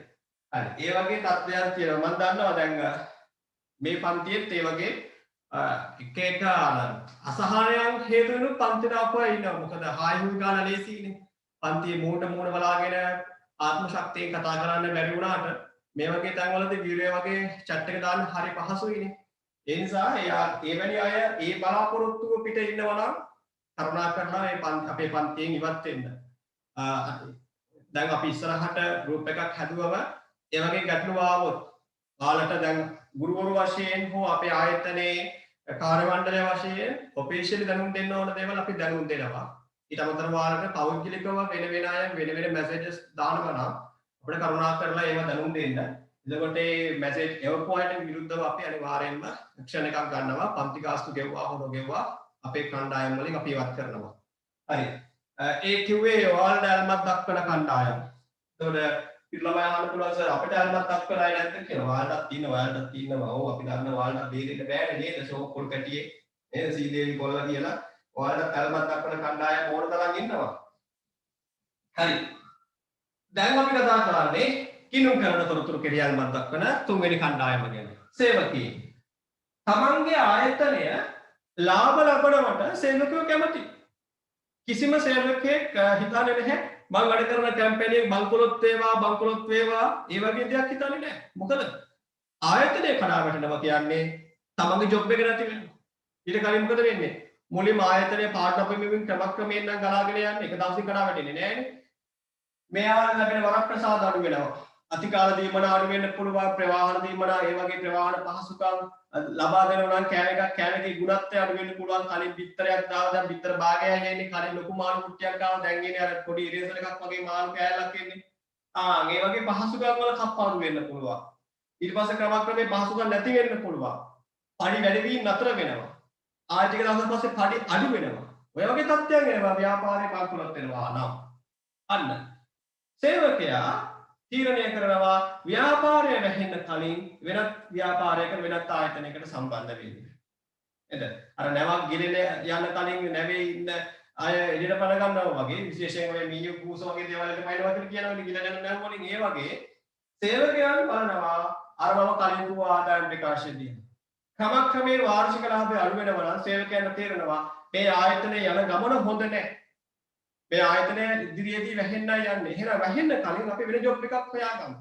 හරි. ඒ වගේ තත්ත්වයක් තියෙනවා. මම දන්නවා දැන් මේ පන්තියේත් ඒ වගේ එක එක අසහනයන් හේතු වෙනු පන්තිට අපුවා ඉන්නවා. මොකද හායි හුයි ගාලා ලේසියිනේ. පන්තියේ මූණට මූණ බලාගෙන ආත්ම ශක්තියෙන් කතා කරන්න බැරි වුණාට මේ වගේ තැන්වලදී වීඩියෝ වගේ chat එක දාන්න හරි පහසුයිනේ. ඒ නිසා ඒ වැනි අය ඒ බලාපොරොත්තුව පිට ඉන්නවා නම් කරුණා කරලා මේ අපේ පන්තියෙන් ඉවත් වෙන්න. දැන් අපි ඉස්සරහට group එකක් හැදුවම ඒ වගේ ගැටලු ආවොත් ඔයාලට දැන් ගුරුවරු වශයෙන් හෝ අපේ ආයතනයේ කාර්ය මණ්ඩලය වශයෙන් ඔෆිෂියලි දැනුම් දෙන්න ඕන දේවල් අපි දැනුම් දෙනවා. ඊට අමතරව ඔයාලට පෞද්ගලිකව වෙන වෙන අය වෙන වෙන මැසේජස් දානවා නම් අපිට කරුණා කරලා ඒව දැනුම් දෙන්න. එතකොට මේ මැසේජ් එවපුවාට විරුද්ධව අපි අනිවාර්යයෙන්ම ඇක්ෂන් එකක් ගන්නවා. පන්ති කාස්තු ගෙව්වා හොර ගෙව්වා අපේ කණ්ඩායම් වලින් අපි ඉවත් කරනවා. හරි. ඒ කිව්වේ ඔයාලට ඇල්මක් දක්වන කණ්ඩායම්. එතකොට ළමයි අහන්න පුළුවන් සර් අපිට ඇල්මක් දක්වලා නැද්ද කියලා. ඔයාලටත් තියෙනවා. ඔව් අපි දන්නවා ඔයාලට බේරෙන්න බෑනේ නේද? ෂෝක් පොල් කැටියේ නේද? සීදේවි කොල්ලා කියලා. ඔයාලට ඇල්මක් දක්වන කණ්ඩායම් ඕන තරම් ඉන්නවා. හරි. දැන් අපි කතා කරන්නේ කිනුම් කරන තොරතුරු කෙරියල්මක් දක්වන තුන්වෙනි කණ්ඩායම ගැන. සේවකී. තමන්ගේ ආයතනය ලාභ ලබනවට සේවකයෝ කැමති. කිසිම සේවකයෙක් හිතන්නේ නැහැ මම වැඩ කරන කැම්පේනියක් බංකොලොත් වේවා ඒ වගේ දෙයක් හිතන්නේ නැහැ. මොකද ආයතනය කඩා වැටෙනවා කියන්නේ තමන්ගේ ජොබ් එක නැති වෙනවා. ඊට කලින් මොකද වෙන්නේ? මුලින්ම ආයතනයේ පාර්ට්නර් වෙමින් ක්‍රමක්‍රමයෙන් නම් ගලාගෙන යන්නේ එක දවසකින් කඩා වැටෙන්නේ නැහැ නේ. මෙයාට ලැබෙන වරප්‍රසාද අඩු වෙනවා. අතිකාල දීමන අඩු වෙන්න පුළුවන්, ප්‍රවාහන දීමන ඒ වගේ ප්‍රවාහන පහසුකම් ලබා දෙනවා නම් කෑමකේ ගුණත්වය අඩු වෙන්න පුළුවන්. කලින් බිත්තරයක් දාලා දැන් බිත්තර භාගයයි එන්නේ. කලින් ලොකු මාළු කුට්ටියක් දාලා දැන් එන්නේ අර පොඩි ඉරේසර් එකක් වගේ මාළු කෑල්ලක් එන්නේ. මේ වගේ පහසුකම් වල කප්පාඩු වෙන්න පුළුවන්. ඊට පස්සේ ක්‍රමක්‍රමයෙන් පහසුකම් නැති වෙන්න පුළුවන්. පඩි වැඩි වීම නතර වෙනවා. ආර්ථික දවසක් පස්සේ පඩි අඩු වෙනවා. ඔය වගේ තත්ත්වයන් එනවා ව්‍යාපාරේ බංකොලොත් වෙනවා නම්. අන්න සේවකයා තීරණය කරනවා ව්‍යාපාරය වැහෙන්න කලින් වෙනත් ව්‍යාපාරයක වෙනත් ආයතනයකට සම්බන්ධ වෙන්න. එද අර නැවක් ගිරෙන යන කලින් නැවේ ඉන්න අය එළියට පණ ගන්නවා වගේ විශේෂයෙන් ඔය මීයු කූස වගේ දේවල් වලට පයින්නවා කියලා කියනවනේ ගිල යන නැව වලින් ඒ වගේ සේවකයන් බලනවා අර මම කලින් කිව්ව ආදායම් ප්‍රකාශය දින. ක්‍රමක්‍රමයෙන් වාර්ෂික ලාභය අඩු වෙනවා නම් සේවකයන්ට තේරෙනවා මේ ආයතනයේ යන ගමන හොඳ නැහැ. මේ ආයතනය ඉදිරියේදී වැහෙන්නයි යන්නේ. එහෙනම් වැහෙන්න කලින් අපි වෙන ජොබ් එකක් හොයාගමු.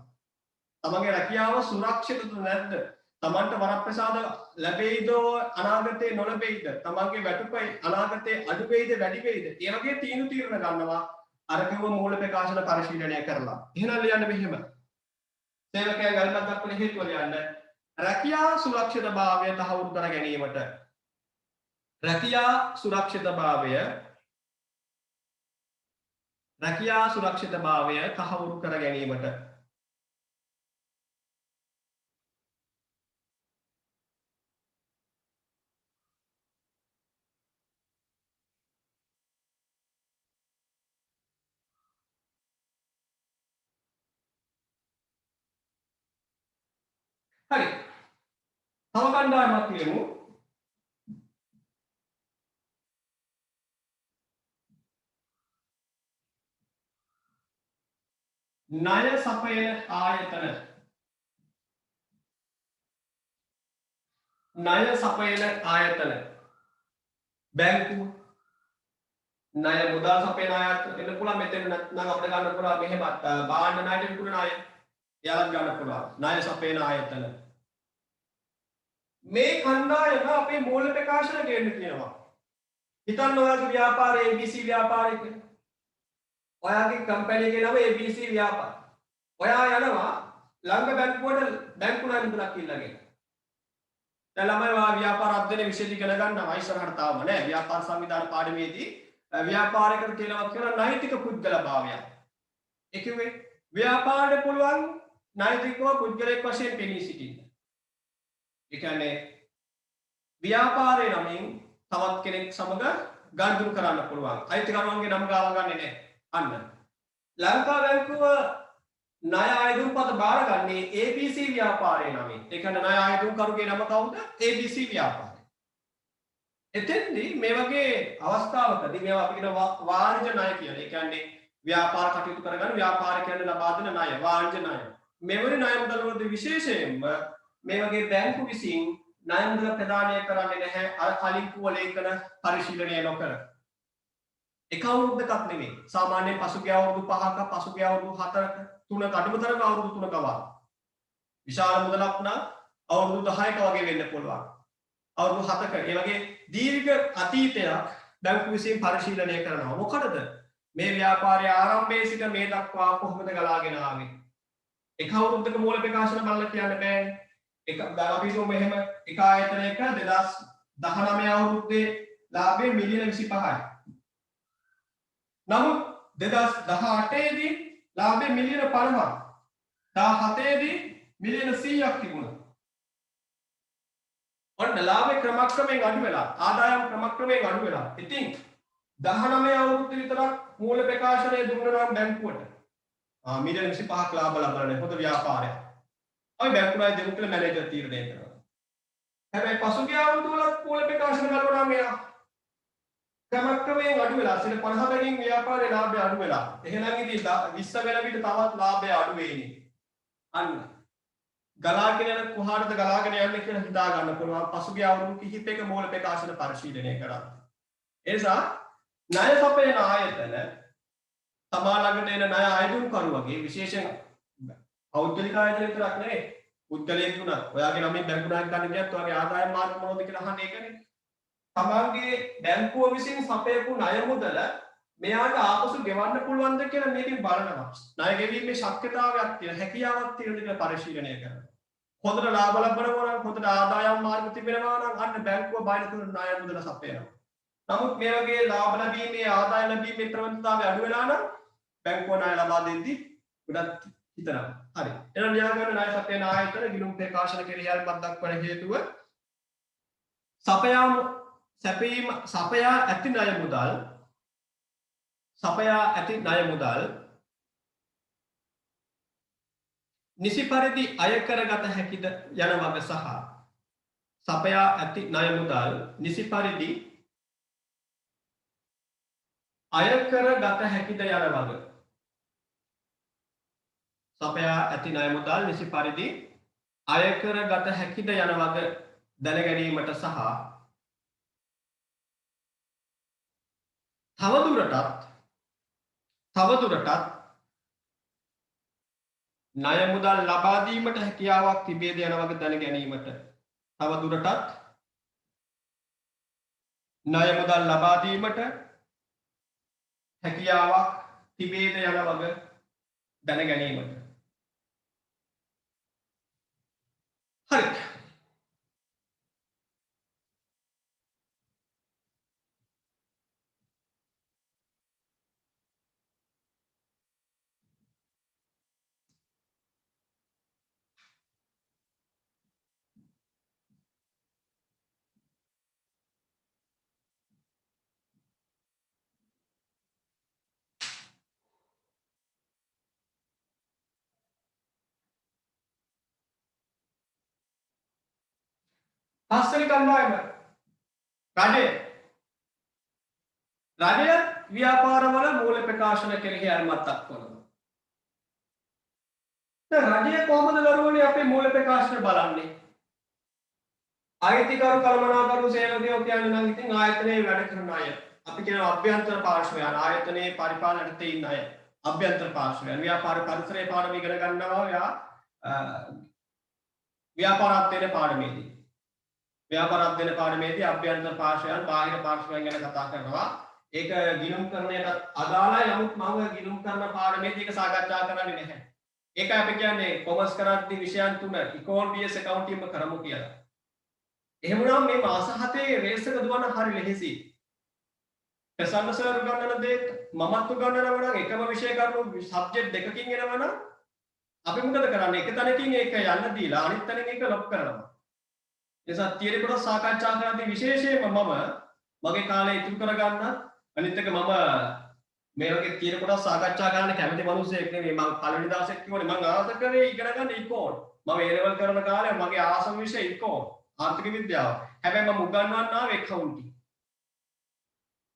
තමන්ගේ රැකියාව සුරක්ෂිතද නැද්ද? තමන්ට වරප්‍රසාද ලැබෙයිද අනාගතේ නොලැබෙයිද? තමන්ගේ වැටුපයි අනාගතේ අඩු වෙයිද වැඩි වෙයිද? ඒ වගේ තීරණ ගන්නවා අර කිව්ව මූල ප්‍රකාශන පරිශීලනය කරලා. එහෙනම් ලියන්න මෙහෙම. සේවකයා ගල්පත් දක්වන හේතුව ලියන්න. රැකියා සුරක්ෂිතභාවය තහවුරු කර ගැනීමට. රැකියා සුරක්ෂිතභාවය තහවුරු කර ගැනීමට. හරි. තව කණ්ඩායමක් කියමු. ණය සපයන ආයතන. ණය සපයන ආයතන. බැංකුව ණය මුදල් සපයන ආයතන එන්න පුළුවන්. මෙතන නම් අපිට ගන්න පුළුවන් මෙහෙම භාණ්ඩ ණයට විකුණන අය. එයාලත් ගන්න පුළුවන්. ණය සපයන ආයතන. මේ කණ්ඩායම අපේ මූල ප්‍රකාශන ගේන්න කියනවා. හිතන්න ඔයාගේ ව්‍යාපාරය ABC ව්‍යාපාරය කියලා. ඔයාගේ කම්පැනි එකේ නම ABC ව්‍යාපාර. ඔයා යනවා ළඟ බැංකුවට බැංකු ණය මුදලක් ඉල්ලගෙන. දැන් ළමයි ව්‍යාපාර අධ්‍යයන විෂය ඉගෙන ගන්නවා ඉස්සරහට තාම නෑ. ව්‍යාපාර සංවිධාන පාඩමේදී ව්‍යාපාරයකට කියනවා කියලා නෛතික පුද්ගලභාවය. ඒ කිව්වේ ව්‍යාපාරයට පුළුවන් නෛතිකව පුද්ගලයෙක් වශයෙන් පෙනී සිටින්න. ඒ කියන්නේ ව්‍යාපාරේ නමින් තවත් කෙනෙක් සමග ගනුදෙනු කරන්න පුළුවන්. අයිතිකරුවන්ගේ නම් ගාව ගන්නේ නැහැ. අන්න. ලංකා බැංකුව ණය ආයුධපත බාරගන්නේ ABC ව්‍යාපාරේ නමින්. ඒ කියන්නේ ණය ආයුධකරුගේ නම කවුද? ABC ව්‍යාපාරය. එතෙන්දී මේ වගේ අවස්ථාවකදී මේවා අපි කියන වාණිජ ණය කියලා. ඒ කියන්නේ ව්‍යාපාර කටයුතු කරගන්න ව්‍යාපාරිකයන්ට ලබා දෙන ණය වාණිජ ණය. මෙවැනි ණය මුදල් වලදී විශේෂයෙන්ම මේ වගේ බැංකු විසින් ණය මුදල් ප්‍රදානය කරන්නේ නැහැ අර කලින් කිව්ව ලේඛන පරිශීලනය නොකර. එක අවුරුද්දක් නෙමෙයි. සාමාන්‍යයෙන් පසුගිය අවුරුදු 5ක පසුගිය අවුරුදු 4ක 3ක අඩුමතරම අවුරුදු 3ක වා. විශාල මුදලක් නම් අවුරුදු 10ක වගේ වෙන්න පුළුවන්. අවුරුදු 7ක ඒ වගේ දීර්ඝ අතීතයක් බැංකු විසින් පරිශීලනය කරනවා. මොකටද? මේ ව්‍යාපාරයේ ආරම්භයේ සිට මේ දක්වා කොහොමද ගලාගෙන ආවේ? එක අවුරුද්දක මූල ප්‍රකාශන බලලා කියන්න බෑනේ. එක අපි හිතමු මෙහෙම එක ආයතනයක 2019 අවුරුද්දේ ලාභය මිලියන 25යි. නමුත් 2018 දී ලාභය මිලියන 50ක්. 17 දී මිලියන 100ක් තිබුණා. ඔන්න ලාභේ ක්‍රමක්‍රමයෙන් අඩු වෙලා ආදායම් ක්‍රමක්‍රමයෙන් අඩු වෙලා. ඉතින් 19 අවුරුද්ද විතරක් මූල ප්‍රකාශනය දුන්නා නම් බැංකුවට මිලියන 25ක් ලාභ ලබන්නේ හොඳ ව්‍යාපාරයක්. අපි බැංකුවයි දෙමු කියලා මැනේජර් තීරණය කරනවා. හැබැයි පසුගිය අවුරුදු වල මූල ප්‍රකාශන බලනවා මෙයා ක්‍රමක්‍රමයෙන් අඩු වෙලා 50%කින් ව්‍යාපාරේ ලාභය අඩු වෙලා. එහෙනම් ඉතින් 20 වෙන විට තවත් ලාභය අඩු වෙන්නේ. අන්න ගලාගෙන යන කොහාටද ගලාගෙන යන්නේ කියලා හිතා ගන්න පුළුවන් පසුගිය අවුරුදු කිහිපයක මූල ප්‍රකාශන පරිශීලනය කරා. ඒ නිසා ණය සපයන ආයතන තමා ළඟට එන ණය අයදුම්කරු වගේ විශේෂයෙන් පෞද්ගලික ආයතන විතරක් නෙවෙයි පුද්ගලයෙක් වුණත් ඔයාගේ ළමයි බැංකු ණයක් ගන්න ගියත් ඔයාගේ ආදායම් මාර්ග මොනවද කියලා අහන්නේ ඒකනේ. තමන්ගේ බැංකුව විසින් සපයපු ණය මුදල මෙයාට ආපසු ගෙවන්න පුළුවන්ද කියලා මේකෙන් බලනවා. ණය ගෙවීමේ ශක්තිතාවයක් තියෙන හැකියාවක් තියෙනද කියලා පරිශීලනය කරනවා. හොඳට ලාභ ලබනවා නම් හොඳට ආදායම් මාර්ග තිබෙනවා නම් අන්න බැංකුව බාහිර තුන ණය මුදල සපයනවා. නමුත් මේ වගේ ලාභ ලැබීමේ ආදාය ලැබීමේ ප්‍රවණතාවය අඩු වෙලා නම් බැංකුව ණය ලබා දෙද්දී ගොඩක් හිතනවා. හරි. එහෙනම් ලියා ගන්න ණය සපයන ආයතන ගිණුම් ප්‍රකාශන කෙරෙහිල්පත් දක්වන හේතුව සපයා ඇති ණය මුදල් නිසි පරිදි අය කරගත හැකිද යන වග සහ සපයා ඇති ණය මුදල් නිසි පරිදි අය කරගත හැකිද යන වග සපයා ඇති ණය මුදල් නිසි පරිදි අය කරගත හැකිද යන වග දැන ගැනීමට සහ තවදුරටත් ණය මුදල් ලබා දීමට හැකියාවක් තිබේද යන වග දැන ගැනීමට තවදුරටත් ණය මුදල් ලබා දීමට හැකියාවක් තිබේද යන වග දැන ගැනීමට. හරි. පස්වෙනි කණ්ඩායම රජය ව්‍යාපාරවල මූල්‍ය ප්‍රකාශන කෙරෙහි අරමත් දක්වනවා. දැන් රජය කොහොමද දරුවනේ අපේ මූල්‍ය ප්‍රකාශන බලන්නේ? අයිතිකරු කළමනාකරු සේවකයෝ කියන්නේ නම් ඉතින් ආයතනයේ වැඩ කරන අය. අපි කියනවා අභ්‍යන්තර පාර්ශ්වයන් ආයතනයේ පරිපාලනයට ඉන්න අය. අභ්‍යන්තර පාර්ශ්වයන් ව්‍යාපාර පරිසරයේ පාඩම ඉගෙන ගන්නවා ව්‍යාපාර අධ්‍යයන පාඩමේදී. ව්‍යාපාර අධ්‍යයන පාඩමේදී අභ්‍යන්තර පාර්ශ්වයන් බාහිර පාර්ශ්වයන් ගැන කතා කරනවා. ඒක ගිණුම් කරණයට අදාළයි. නමුත් මම ගිණුම් කරන පාඩමේදී ඒක සාකච්ඡා කරන්නේ නැහැ. ඒක අපි කියන්නේ කොමර්ස් කරද්දී විෂයන් තුන ඉකෝන් BS accounting කරමු කියලා. එහෙම නම් මේ මාස 7 රේස් එක දුවන්න හරි ලෙහෙසි. ප්‍රසන්න සර් ගන්නන දේ මමත් උගන්වනවා නම් එකම විෂය කරුණු සබ්ජෙක්ට් දෙකකින් එනවා නම් අපි මොකද කරන්නේ? එක තැනකින් ඒක යන්න දීලා අනිත් තැනකින් ඒක ලොක් කරනවා. එසා තියරි කොට සාකච්ඡා කරද්දී විශේෂයෙන්ම මම මගේ කාලය ඉතුරු කරගන්න අනිත් එක මම මේ වගේ තියරි කොට සාකච්ඡා කරන්න කැමති මිනිස්සෙක් නෙවෙයි. මම පළවෙනි දවසේ කිව්වනේ මම ආස කරේ ඉගෙන ගන්න ඉකෝන්. මම A level කරන කාලේ මගේ ආසම විෂය ඉකෝන් ආර්ථික විද්‍යාව. හැබැයි මම උගන්වන්න ආවේ accounting.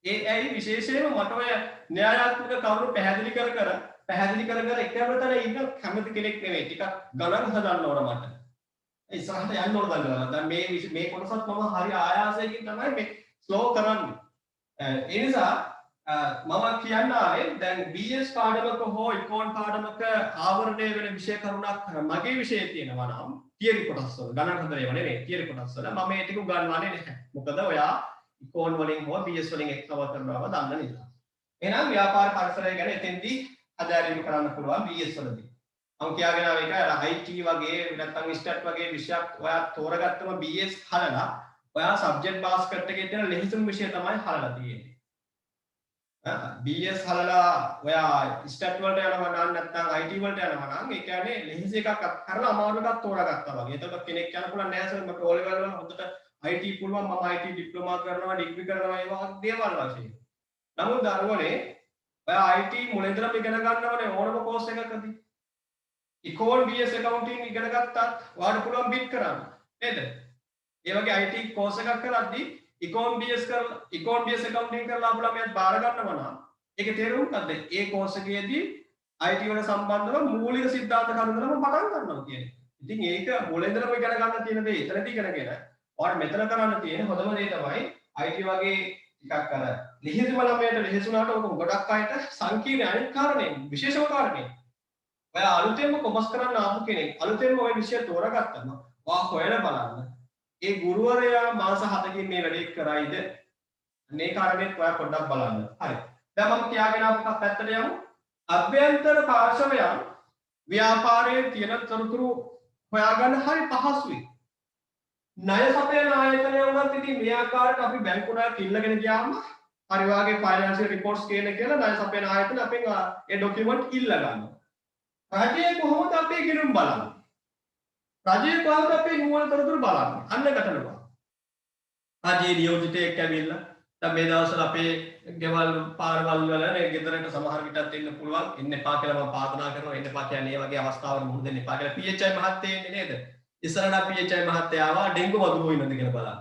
ඒ ඇයි විශේෂයෙන්ම මට ඔය න්‍යායාත්මක කරුණු පැහැදිලි කර එකම තැන ඉන්න කැමති කෙනෙක් නෙවෙයි. ටිකක් ගණන් හදන්න ඕන මට. ඉස්සරහට යන්න ඕන දන්නවා. දැන් මේ කොටසත් මම හරි ආයාසයෙන් තමයි මේ ස්ලෝ කරන්නේ. ඒ නිසා මම කියන්න ආවේ දැන් BS පාඩමක හෝ ඉකෝන් පාඩමක ආවරණය වෙන විෂය කරුණක් මගේ විෂයේ තියෙනවා නම් තියරි කොටස් වල ගණන් හදලා ඒව නෙවෙයි තියරි කොටස් වල මම මේ ටික උගන්වන්නේ නැහැ. මොකද ඔයා ඉකෝන් වලින් හෝ BS වලින් එක්කව කරනවා දන්න නිසා. එහෙනම් ව්‍යාපාර පරිසරය ගැන එතෙන්දී අධ්‍යයනය කරන්න පුළුවන් BS වලදී. මම කියාගෙන ආව එක IT වගේ නැත්නම් ස්ටැට් වගේ විෂයක් ඔයා තෝරගත්තම BS හලලා ඔයා සබ්ජෙක්ට් බාස්කට් එකේ තියෙන ලෙහිසුම් විෂය තමයි හලලා තියෙන්නේ. BS හලලා ඔයා ස්ටැට් වලට යනවා නම් නැත්නම් IT වලට යනවා නම් ඒ කියන්නේ ලෙහෙසි එකක් කරලා අමාරු එකක් තෝරාගත්තා වගේ. එතකොට කෙනෙක් යන පුළුවන් නෑ සර් මට O level වල හොඳට IT පුළුවන් මම IT ඩිප්ලෝමා කරනවා ඩිග්‍රී කරනවා ඒ වගේ දේවල් වශයෙන්. නමුත් දරුවනේ ඔයා IT මුල ඉඳලා ඉගෙන ගන්නවනේ ඕනම කෝස් එකකදී. ඉකෝන් BS accounting ඉගෙන ගත්තත් ඔයාලට පුළුවන් බිට් කරන්න. නේද? ඒ වගේ IT කෝස් එකක් කරද්දී ඉකෝන් BS කරලා ඉකෝන් BS accounting කරලා අපලා මෙයත් බාර ගන්නවා නම් ඒකේ තේරුම මොකද්ද? ඒ කෝස් එකේදී IT වල සම්බන්ධව මූලික සිද්ධාන්ත කරුණුවලම පටන් ගන්නවා කියන්නේ. ඉතින් ඒක මුල ඉඳලම ඉගෙන ගන්න තියෙන දේ එතනදී ඉගෙනගෙන ඔයාලට මෙතන කරන්න තියෙන හොඳම දේ තමයි IT වගේ ටිකක් අර ලිහිසුම ළමයට ලිහිසුනාට ඔක ගොඩක් අයට සංකීර්ණ අනිත් කාරණේ විශේෂම කාරණේ. ඔයා අලුතෙන්ම කොමර්ස් කරන්න ආපු කෙනෙක් අලුතෙන්ම ওই විෂය තෝරාගත්තම ඔයා හොයලා බලන්න. ඒ ගුරුවරයා මාස 7කින් මේ වැඩේ කරයිද? මේ කාරණේත් ඔයා පොඩ්ඩක් බලන්න. හරි. දැන් මම කියාගෙන ආපු පැත්තට යමු. අභ්‍යන්තර පාර්ශවයන් ව්‍යාපාරයේ තියෙන තොරතුරු හොයාගන්න හරි පහසුයි. ණය සපයන ආයතනය වුණත් ඉතින් මේ ආකාරයට අපි බැංකු ණයක් ඉල්ලගෙන ගියාම හරි වාගේ ෆයිනෑන්ෂියල් රිපෝට්ස් කියන කියලා ණය සපයන ආයතන අපෙන් ඒ ડોකියුමන්ට් ඉල්ල ගන්නවා. රජයේ කොහොමද අපේ ගිණුම් බලන්නේ? රජයේ කොහොමද අපේ නුවණ තොරතුරු බලන්නේ? අන්න ගැටලුවක්. රජයේ නියෝජිතයෙක් ඇවිල්ලා දැන් මේ දවස්වල අපේ ගෙවල් පාරවල් වල නේ ගෙදරට සමහර විටත් එන්න පුළුවන්. එන්න එපා කියලා මම ප්‍රාර්ථනා කරනවා. එන්න එපා කියන්නේ මේ වගේ අවස්ථාවල මුහුණ දෙන්න එපා කියලා PHI මහත්තයා ඉන්නේ නේද? ඉස්සරහට PHI මහත්තයා ආවා ඩෙන්ගු වදුරෝ ඉන්නද කියලා බලන්න.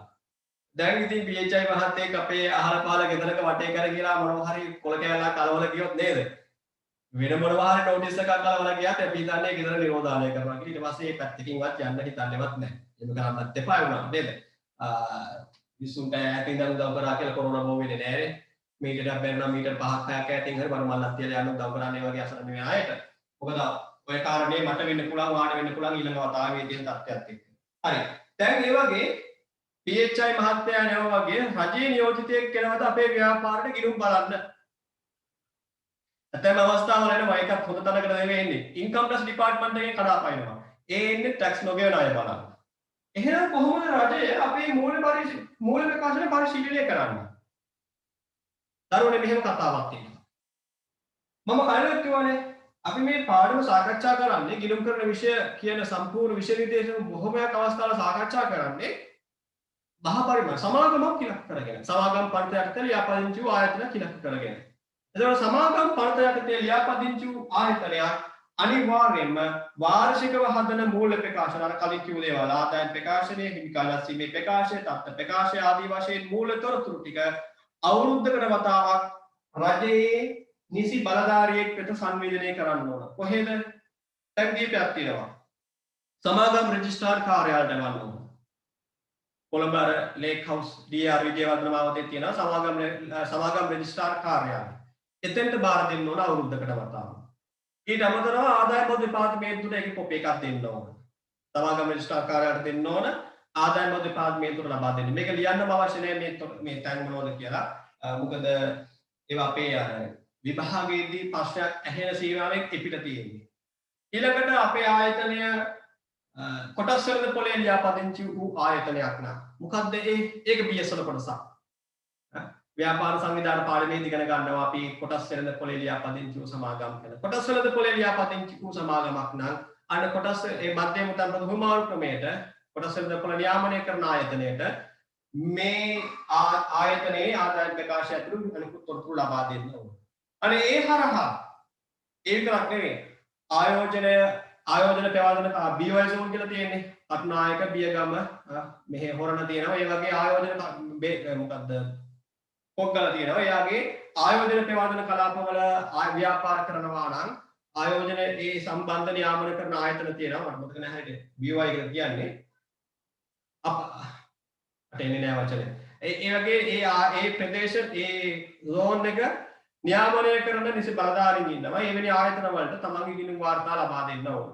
දැන් ඉතින් PHI මහත්තයෙක් අපේ අහල පහල ගෙදරක වටේ කර කියලා මොනවා හරි කොල කැලලා කලවල ගියොත් නේද? වෙන මොනවා හරි නෝටිස් එකක් කලවල ගියාත් අපි හිතන්නේ ගෙදර නිරෝධාලය කරනවා කියලා. ඊට පස්සේ මේ පැත්තකින්වත් යන්න හිතන්නේවත් නැහැ. ඒක කරන්නත් එපා වුණා නේද? විසුන්ට ඈතින් ඉඳන් උදව් කරා කියලා කොරෝනා බෝ වෙන්නේ නැහැ නේ. මීටරයක් බැරිනම් මීටර 5ක් 6ක් ඈතින් හරි බර මල්ලක් තියලා යන්න උදව් කරන්නේ වගේ අසන නෙවෙයි ආයෙත්. මොකද ඔය කාරණේ මට වෙන්න පුළුවන් වාට වෙන්න පුළුවන් ඊළඟ වතාවේ තියෙන තත්ත්වයක් එක්ක. හරි. දැන් මේ වගේ PHI මහත්තයා යනවා වගේ රජයේ නියෝජිතයෙක් කෙනවද අපේ ව්‍යාපාරයට ගිණුම් බලන්න. ඇතැම් අවස්ථාවල එනවා එකක් හොඳ තැනකට නෙවෙයි එන්නේ. ඉන්කම් ටැක්ස් ඩිපාර්ට්මන්ට් එකෙන් කඩාපනිනවා. ඒ එන්නේ ටැක්ස් නොගෙවන අය බලන්න. එහෙනම් කොහොමද රජය අපේ මූල ප්‍රකාශන පරිශීලනය කරන්නේ? දරුවනේ මෙහෙම කතාවක් තියෙනවා. මම කලින් කිව්වනේ අපි මේ පාඩම සාකච්ඡා කරන්නේ ගිණුම් කරන විෂය කියන සම්පූර්ණ විෂය නිර්දේශන බොහොමයක් අවස්ථාවල සාකච්ඡා කරන්නේ මහ පරිමාණ සමාගමක් ඉලක්ක කරගෙන. සමාගම් පන්ති යටතේ ලියාපදිංචි වූ ආයතනයක් ඉලක්ක කරගෙන. එතකොට සමාගම් පන්ති යටතේ ලියාපදිංචි වූ ආයතනයක් අනිවාර්යයෙන්ම වාර්ෂිකව හදන මූල්‍ය ප්‍රකාශන අර කලින් කිව්ව දේවල් ආදායම් ප්‍රකාශනය, හිමිකාලා සීමේ ප්‍රකාශය, තත්ත්ව ප්‍රකාශය ආදී වශයෙන් මූල්‍ය තොරතුරු ටික අවුරුද්දකට වතාවක් රජයේ නිසි බලධාරියෙක් වෙත සංවේදනය කරන්න ඕන. කොහෙද? ටැග් දීපයක් තියෙනවා. සමාගම් රෙජිස්ට්‍රාර් කාර්යාලයට යවන්න ඕන. Colombo lake house DR Wijewardena මාවතේ තියෙන සමාගම් රෙජිස්ට්‍රාර් කාර්යාලය. එතෙන්ට බාර දෙන්න ඕන අවුරුද්දකට වතාවක්. ඊට අමතරව ආදායම් බදු දෙපාර්තමේන්තුවට ඒකේ කොපි එකක් දෙන්න ඕන. සමාගම් රෙජිස්ට්‍රාර් කාර්යාලයට දෙන්න ඕන ආදායම් බදු දෙපාර්තමේන්තුවට ලබා දෙන්න. මේක ලියන්නම අවශ්‍ය නැහැ මේ තැන් මොනවද කියලා. මොකද ඒවා අපේ විභාගයේදී ප්‍රශ්නයක් ඇහෙන සීමාවෙන් පිට තියෙන්නේ. ඊළඟට අපේ ආයතනය කොටස් වල පොලේ ලියාපදිංචි වූ ආයතනයක් නා. මොකද්ද ඒක BS වල කොටසක්. ව්‍යාපාර සංවිධාන පාඩමේදී ඉගෙන ගන්නවා අපි කොටස් වෙනද පොලේ ලියාපදිංචි වූ සමාගම් කියලා. කොටස් වලද පොලේ ලියාපදිංචි වූ සමාගමක් නම් අන්න කොටස් ඒ මධ්‍යම උත්තර බහුමාන ක්‍රමයට කොටස් වලද පොල නියාමනය කරන ආයතනයට මේ ආයතනයේ ආදායම් ප්‍රකාශය ඇතුළු අනිකුත් තොරතුරු ලබා දෙන්න ඕන. අනේ ඒ හරහා ඒකක් නෙවෙයි ආයෝජන පෙවාදන BY zone කියලා තියෙන්නේ. අත්නායක බියගම මෙහෙ හොරණ තියෙනවා. ඒ වගේ ආයෝජන මොකද්ද පොග්ගල තියෙනවා. එයාගේ ආයෝජන පෙවාදන කලාපවල ව්‍යාපාර කරනවා නම් ආයෝජන ඒ සම්බන්ධ නියාමන කරන ආයතන තියෙනවා. මට මතක නැහැ හරියට BY කියලා කියන්නේ. අටෙන්නේ නැහැ වචනේ. ඒ වගේ ඒ ප්‍රදේශ ඒ zone එක නියාමනය කරන නිසි බලධාරීන් ඉන්නවා. එවැනි ආයතන වලට තමන්ගේ ගිණුම් වාර්තා ලබා දෙන්න ඕන.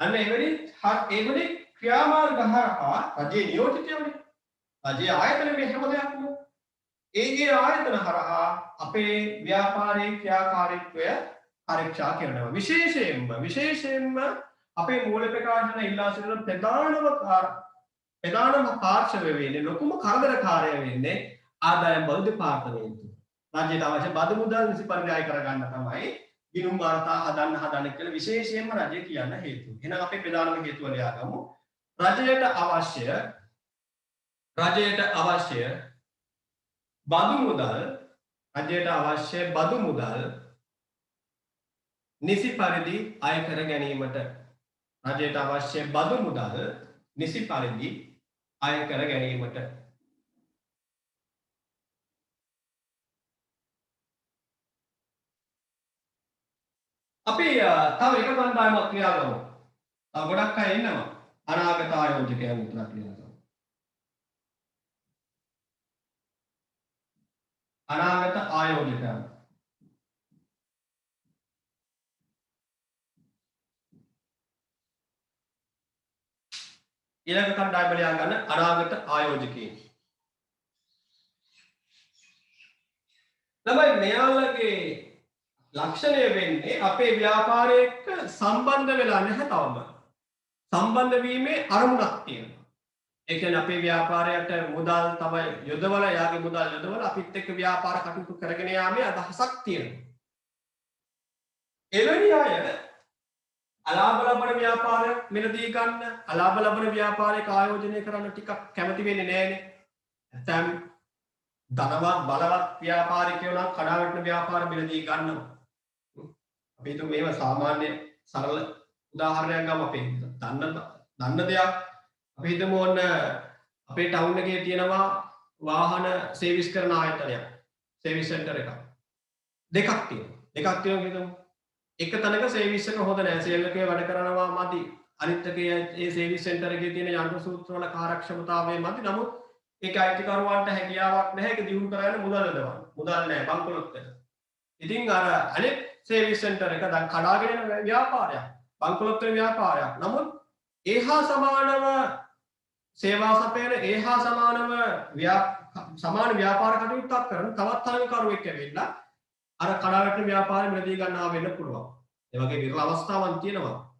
අන්න එවැනි ක්‍රියාමාර්ග හරහා රජයේ නියෝජිතයෝනේ. රජයේ ආයතන මේ හැම දෙයක්ම ඒ ආයතන හරහා අපේ ව්‍යාපාරයේ ක්‍රියාකාරීත්වය පරීක්ෂා කරනවා. විශේෂයෙන්ම අපේ මූල්‍ය ප්‍රකාශන ඉල්ලා සිටින ප්‍රධානම පාර්ශවය වෙන්නේ ලොකුම කරදරකාරය වෙන්නේ ආදායම් බදු දෙපාර්තමේන්තුව. රජයට අවශ්‍ය බදු මුදල් නිසි පරිදි අය කරගන්න තමයි ගිණුම් වාර්තා හදන්න කියලා විශේෂයෙන්ම රජය කියන්න හේතුව. එහෙනම් අපේ ප්‍රධානම හේතුව ලියා ගමු. රජයට අවශ්‍ය බදු මුදල් නිසි පරිදි අය කර ගැනීමට රජයට අවශ්‍ය බදු මුදල් නිසි පරිදි අය කර ගැනීමට අපි තව එක කණ්ඩායමක් ක්‍රියා කරමු. තව ගොඩක් අය ඉන්නවා. අනාගත ආයෝජකයන් විතරක් ක්‍රියා කරමු. අනාගත ආයෝජකයන් ඊළඟ කණ්ඩායම ලියා ගන්න අනාගත ආයෝජකයන්. තමයි මෙයාලගේ ලක්ෂණය වෙන්නේ අපේ ව්‍යාපාරය එක්ක සම්බන්ධ වෙලා නැහැ තවම. සම්බන්ධ වීමේ අරමුණක් තියෙනවා. ඒ කියන්නේ අපේ ව්‍යාපාරයට මුදල් තමයි යොදවලා යාගේ මුදල් යොදවලා අපිත් එක්ක ව්‍යාපාර කටයුතු කරගෙන යාමේ අදහසක් තියෙනවා. එවැනි අය අලාභ ලබන ව්‍යාපාරයක් මිලදී ගන්න අලාභ ලබන ව්‍යාපාරයක ආයෝජනය කරන්න ටිකක් කැමති වෙන්නේ නැහැනේ. නැත්නම් ධනවත් බලවත් ව්‍යාපාරිකයෝ නම් කඩාවැටෙන ව්‍යාපාර මිලදී ගන්නවා. අපි හිතමු මේව සාමාන්‍ය සරල උදාහරණයක් ගමු අපි දන්න දෙයක්. අපි හිතමු ඔන්න අපේ ටවුන් එකේ තියෙනවා වාහන සර්විස් කරන ආයතනයක්. සර්විස් සෙන්ටර් එකක්. දෙකක් තියෙනවා හිතමු. එක තැනක සර්විස් එක හොඳ නැහැ. සේල් එකේ වැඩ කරනවා මදි. අනිත් එකේ ඒ සර්විස් සෙන්ටර් එකේ තියෙන යන්ත්‍ර සූත්‍ර වල කාර්යක්ෂමතාවය මදි. නමුත් ඒක අයිතිකරුවන්ට හැකියාවක් නැහැ. ඒක දියුණු කරන්න මුදල් යොදවන්න. මුදල් නැහැ බංකොලොත් වෙනවා. ඉතින් අර අනිත් සර්විස් සෙන්ටර් එක දැන් කඩාගෙන යන ව්‍යාපාරයක්. බංකොලොත් වෙන ව්යාපාරයක්. නමුත් ඒහා සමානව සේවා සපයන ඒහා සමානව සමාන ව්‍යාපාර කටයුත්තක් කරන තවත් තරගකරුවෙක් ඇවිල්ලා අර කඩාවැටෙන ව්‍යාපාරෙ මිලදී ගන්නවා වෙන්න පුළුවන්. ඒ වගේ විරල අවස්ථාවන් තියෙනවා.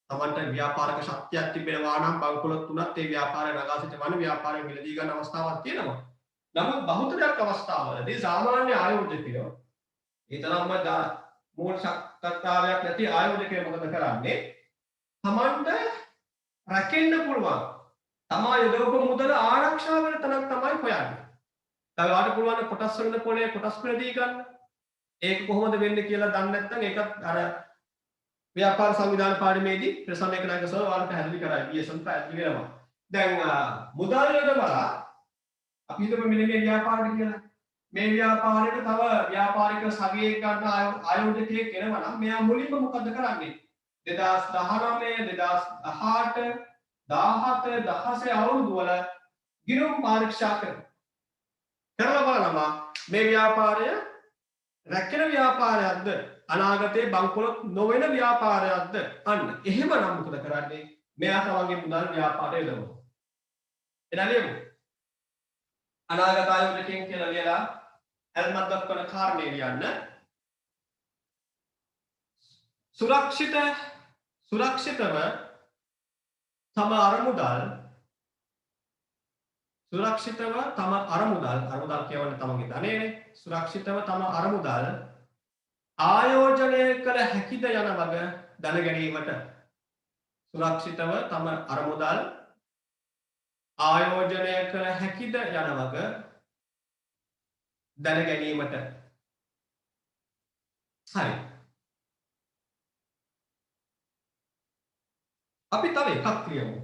තමන්ට ව්‍යාපාරික ශක්තියක් තිබෙනවා නම් බංකොලොත් තුනත් ඒ ව්‍යාපාරය නගා සිටවන ව්‍යාපාරය මිලදී ගන්න අවස්ථාවක් තියෙනවා. නමුත් බහුතරයක් අවස්ථාවලදී සාමාන්‍ය ආයෝජකයෝ ඒ තරම්ම මූල ශක්තිතාවයක් නැති ආයෝජකයෝ මොකද කරන්නේ? තමන්ට රැකෙන්න පුළුවන්. තමා යොදවපු මුදල ආරක්ෂා වෙන තැනක් තමයි හොයන්නේ. තව වාට පුළුවන් කොටස් වෙන පොලේ කොටස් මිලදී ගන්න. ඒක කොහොමද වෙන්නේ කියලා දන්නේ නැත්නම් ඒකත් අර ව්‍යාපාර සංවිධාන පාඩමේදී ප්‍රසන්නේක නායක සර් ඔයාලට පැහැදිලි කරා BSM පැහැදිලි වෙනවා. දැන් මුදල් යොදවලා අපි හිතමු මෙන්න මේ ව්‍යාපාරෙට කියලා. මේ ව්‍යාපාරෙට තව ව්‍යාපාරික සගයෙක් ගන්න ආයෝජකයෙක් එනවා නම් මෙයා මුලින්ම මොකද කරන්නේ? 2019 2018 17 16 අවුරුදු වල ගිණුම් පරීක්ෂා කරලා බලනවා මේ ව්‍යාපාරය රැකෙන ව්‍යාපාරයක්ද අනාගතයේ බංකොලොත් නොවන ව්‍යාපාරයක්ද අන්න එහෙමනම් මොකද කරන්නේ මෙයා තමන්ගේ මුදල් ව්‍යාපාරයට යොදවනවා එනලියමු අනාගත ආයෝජකයන් කියලා ලියලා ඇල්මත් දක්වන කාරණේ ලියන්න සුරක්ෂිතව තම අරමුදල් කියවන්නේ තමන්ගේ ධනෙනේ සුරක්ෂිතව තම අරමුදල් ආයෝජනය කළ හැකිද යන වග දැන ගැනීමට සුරක්ෂිතව තම අරමුදල් ආයෝජනය කළ හැකිද යන වග දැන ගැනීමට හරි අපි තව එකක් ලියමු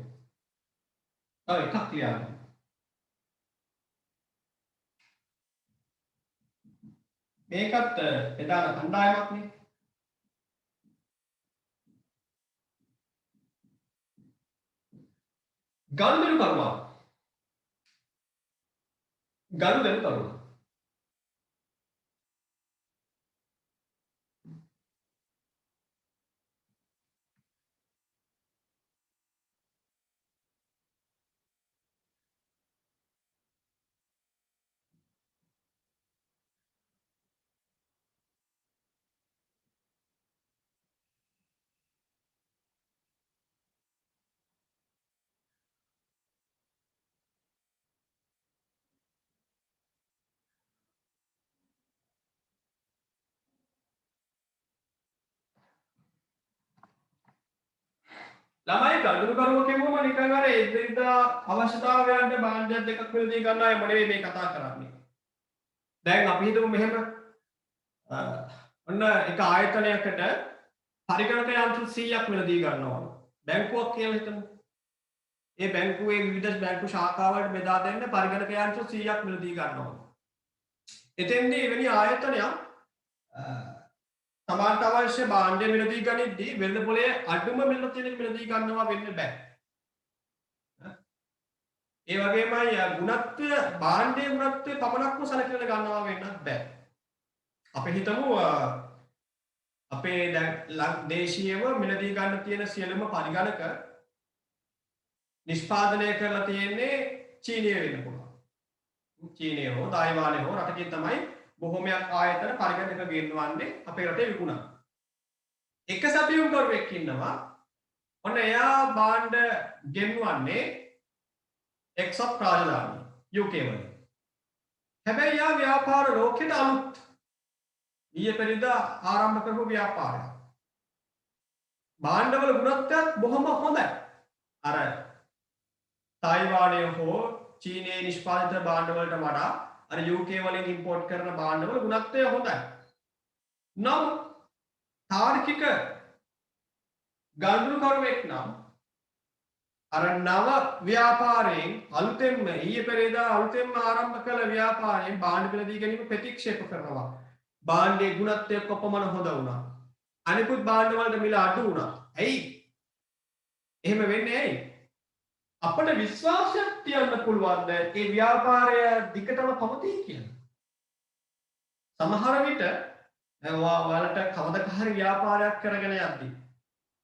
මේකත් ප්‍රධාන කණ්ඩායමක්නේ ගනුදෙනු කරුවා ළමයි ගනුදෙනුකරුවෝ කිව්වම නිකන් අර එදිනදා අවශ්‍යතාවයන්ට භාණ්ඩයක් දෙකක් මිලදී ගන්න අය නෙවෙයි මේ කතා කරන්නේ. දැන් අපි හිතමු මෙහෙම ඔන්න එක ආයතනයකට පරිගණක යන්ත්‍ර 100ක් මිලදී ගන්නවා. බැංකුවක් කියලා හිතමු. ඒ බැංකුවේ විවිධ බැංකු ශාඛාවලට බෙදා දෙන්න පරිගණක යන්ත්‍ර 100ක් මිලදී ගන්නවා. එතෙන්දී එවැනි ආයතනයක් සමාන්ත අවශ්‍ය භාණ්ඩ මිලදී ගනිද්දී වෙළඳ පොලේ අඩුම මිල තියෙන මිලදී ගන්නවා වෙන්න බෑ. ඒ වගේමයි ගුණත්වය භාණ්ඩයේ ගුණත්වය පමණක්ම සැලකලා ගන්නවා වෙන්නත් බෑ. අපි හිතමු අපේ දැන් දේශීයව මිලදී ගන්න තියෙන සියලුම පරිගණක නිෂ්පාදනය කරලා තියෙන්නේ චීනයේ වෙන්න පුළුවන්. චීනයේ හෝ තායිවානයේ හෝ රටකින් තමයි බොහොමයක් ආයතන පරිගණක ගෙන්නවන්නේ අපේ රටේ විකුණන. එක සැපයුම් කරුවෙක් ඉන්නවා. ඔන්න එයා භාණ්ඩ ගෙන්වන්නේ එක්සත් රාජධානිය UK වල. හැබැයි යා ව්‍යාපාර ලෝකෙට අලුත්. ඊයේ පෙරේදා ආරම්භ කරපු ව්‍යාපාරයක්. භාණ්ඩවල ගුණත්වයක් බොහොම හොඳයි. අර තායිවානයේ හෝ චීනයේ නිෂ්පාදිත භාණ්ඩ වලට වඩා අර UK වලින් ඉම්පෝට් කරන භාණ්ඩවල ගුණත්වය හොඳයි. නම් තාර්කික ගනුදෙනුකරුවෙක් නම් අර නව ව්‍යාපාරයෙන් අලුතෙන්ම ඊයේ පෙරේදා අලුතෙන්ම ආරම්භ කළ ව්‍යාපාරයෙන් භාණ්ඩ මිලදී ගැනීම ප්‍රතික්ෂේප කරනවා. භාණ්ඩයේ ගුණත්වය කොපමණ හොඳ වුණා. අනිකුත් භාණ්ඩ වලට මිල අඩු වුණා. ඇයි? එහෙම වෙන්නේ ඇයි? අපට විශ්වාසයක් තියන්න පුළුවන්ද මේ ව්‍යාපාරය දිගටම පවතී කියලා? සමහර විට ඔයාලට කවදක හරි ව්‍යාපාරයක් කරගෙන යද්දී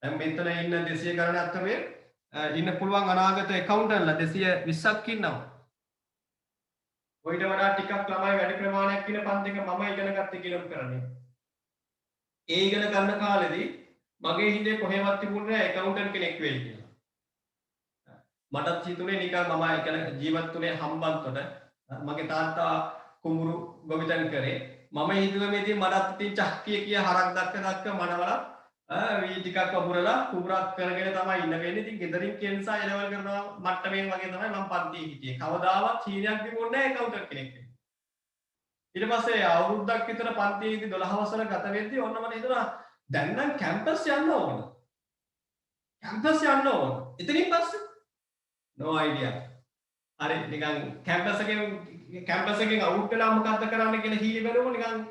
දැන් මෙතන ඉන්න 200 ගණන් අතරේ ඉන්න පුළුවන් අනාගත ඇකවුන්ටන්ට්ලා 220ක් ඉන්නවා. ඔයිට වඩා ටිකක් ළමයි වැඩි ප්‍රමාණයක් ඉන්න පන්තික මම ඉගෙන ගත්තේ කියලා කරන්නේ. ඒ ඉගෙන ගන්න කාලෙදී මගේ හිතේ කොහෙවත් තිබුණේ නැහැ ඇකවුන්ටන්ට් කෙනෙක් වෙයි කියලා. මටත් හිතුනේ නිකන් මම ඉගෙන ජීවත් වුණේ හම්බන්තොට මගේ තාත්තා කුඹුරු ගොවිතැන් කරේ. මම හිතුවේ මේ ඉතින් මටත් ඉතින් චක්කිය කිය හරක් දක්ක මනවල වී ටිකක් වපුරලා කුඹුරක් කරගෙන තමයි ඉන්න වෙන්නේ. ඉතින් ගෙදරින් කියන නිසා එලවල් කරනවා මට්ටමෙන් වගේ තමයි මම පන්තියේ හිටියේ. කවදාවත් චීනයක් තිබුණේ නැහැ ඇකවුන්ටන්ට් කෙනෙක් වෙන්න. ඊට පස්සේ අවුරුද්දක් විතර පන්තියේදී 12 වසර ගත වෙද්දී ඔන්න මම හිතුණා දැන් නම් කැම්පස් යන්න ඕන. කැම්පස් යන්න ඕන. එතනින් පස්සේ no idea. හරි නිකන් කැම්පස් එකෙන් අවුට් වෙලා මොකද්ද කරන්න කියලා හීලි බැලුවම නිකන්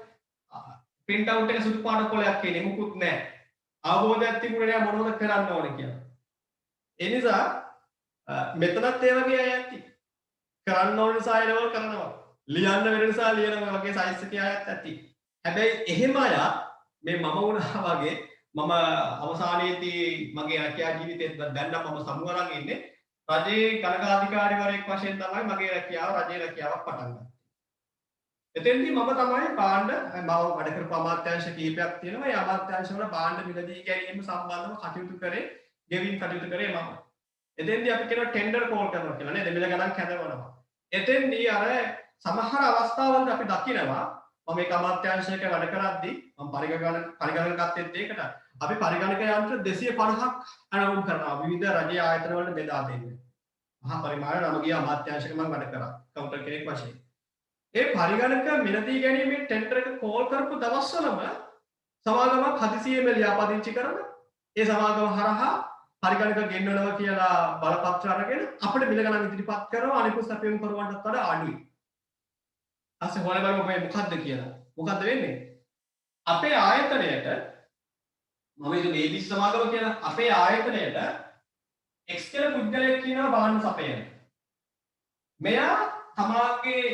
print out එක සුදු පාට කොලයක් කියන්නේ මුකුත් නැහැ. අවබෝධයක් තිබුණේ නැහැ මොනවද කරන්න ඕනේ කියලා. ඒ නිසා මෙතනත් ඒ වගේ අය ඇති. කරන්න ඕන නිසා එලවල් කරනවා. ලියන්න වෙන නිසා ලියනවා වගේ සයිස් එකේ අයත් ඇති. හැබැයි එහෙම අය මේ මම වුණා වගේ මම අවසානයේදී මගේ රැකියා ජීවිතේත් දැන් නම් මම සමුවරන් ඉන්නේ. රජයේ ගණකාධිකාරිවරයෙක් වශයෙන් තමයි මගේ රැකියාව රජයේ රැකියාවක් පටන් ගත්තේ. එතෙන්දී මම තමයි භාණ්ඩ මම වැඩ කරපු අමාත්‍යාංශ කිහිපයක් තියෙනවා. ඒ අමාත්‍යාංශ වල භාණ්ඩ මිලදී ගැනීම සම්බන්ධව කටයුතු කරේ, ගෙවින් කටයුතු කරේ මම. එතෙන්දී අපි කියන ටෙන්ඩර් කෝල් කරනවා කියලා නේද? මිල ගණන් කැඳවනවා. එතෙන්දී අර සමහර අවස්ථාවල අපි දකිනවා මම මේක අමාත්‍යාංශයක වැඩ කරද්දී මම පරිගණක ගත්තෙත් ඒකට. අපි පරිගණක යන්ත්‍ර 250ක් අනවුම් කරනවා විවිධ රජයේ ආයතන වලට බෙදා දෙන්න. මහා පරිමාණ නමගිය අමාත්‍යාංශයක මම වැඩ කරා කවුන්ටර් කෙනෙක් වශයෙන්. ඒ පරිගණක මිලදී ගැනීමේ ටෙන්ඩර් එක කෝල් කරපු දවස්වලම සමාගමක් හදිසියෙම ලියාපදිංචි කරන ඒ සමාගම හරහා පරිගණක ගෙන්වනවා කියලා බලපත්‍ර අරගෙන අපිට මිල ගණන් ඉදිරිපත් කරනවා අනිකුත් සැපයුම් කරුවන්ටත් වඩා අඩුයි. අස්සේ හොයලා බලමු මේ මොකද්ද කියලා. මොකද්ද වෙන්නේ? අපේ ආයතනයට මම හිතුවේ මේ ABC සමාගම කියලා අපේ ආයතනයට X කියලා පුද්ගලයෙක් කියනවා භාණ්ඩ සපයන. මෙයා තමාගේ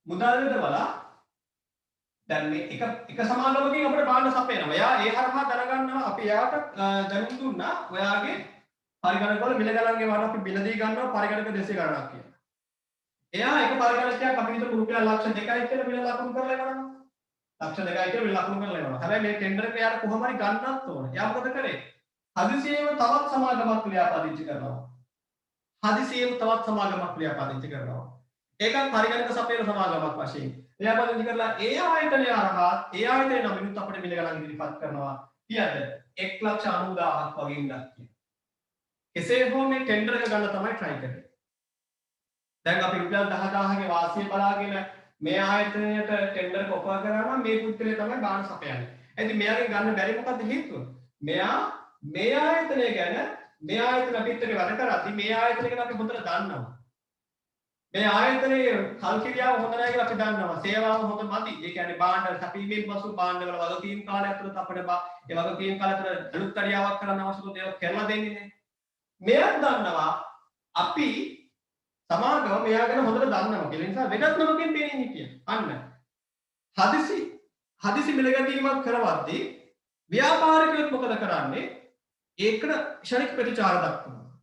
මුදල් විදවලා දැන් මේ එක සමාගමකින් අපිට භාණ්ඩ සපයනවා. එයා ඒ හරහා දැනගන්නවා අපි එයාට දැනුම් දුන්නා ඔයාගේ පරිගණක වල මිල ගණන් ගෙවන්න අපි බිලදී ගන්නවා පරිගණක 200 ගණනක් කියලා. එයා එක පරිගණකයක් අපි හිතමු රුපියල් ලක්ෂ 2යි කියලා මිල ලකුණු කරලා ඉවරනවා. ලක්ෂ 2යි කියලා මිල ලකුණු කරලා ඉවරනවා. හැබැයි මේ ටෙන්ඩර් එක එයාට කොහොම හරි ගන්නත් ඕන. එයා මොකද කරේ? හදිසියෙම තවත් සමාගමක් ලියාපදිංචි කරනවා. ඒකත් පරිගණක සපයන සමාගමක් වශයෙන්. ලියාපදිංචි කරලා ඒ ආයතනය හරහා ඒ ආයතනය නමිනුත් අපිට මිල ගණන් ඉදිරිපත් කරනවා. කීයද? 1,90,000ක් වගේ ඉන්නක් කියන. කෙසේ හෝ මේ ටෙන්ඩර් එක ගන්න තමයි try කරන්නේ. දැන් අපි රුපියල් 10000ගේ වාසිය බලාගෙන මේ ආයතනයට ටෙන්ඩර් එක ඔෆර් කරා නම් මේ පුද්ගලයා තමයි බාන සපයන්නේ. ඉතින් මෙයාගෙන් ගන්න බැරි මොකද්ද හේතුව? මෙයා මේ ආයතනය ගැන මේ ආයතන අපිට වැඩ කරද්දි මේ ආයතනය ගැන අපි හොඳට දන්නවා. මේ ආයතනයේ කල්කිරියාව හොඳ නැහැ කියලා අපි දන්නවා. සේවාව හොඳ මදි. ඒ කියන්නේ භාණ්ඩ සැපීමෙන් පසු භාණ්ඩවල වගකීම් කාලය ඇතුළත අපිට ඒ වගකීම් කාලය ඇතුළත අලුත් කරියාවක් කරන්න අවශ්‍ය කොට ඒක කරලා දෙන්නේ නැහැ. මෙයක් දන්නවා අපි සමාගම මෙයා ගැන හොඳට දන්නවා කියලා. ඒ නිසා වෙනත් නමකින් දෙන්නේ හිටියා. අන්න. හදිසි මිලගැනීමක් කරවද්දී ව්‍යාපාරිකයොත් මොකද කරන්නේ? ඒකට ක්ෂණික ප්‍රතිචාර දක්වනවා.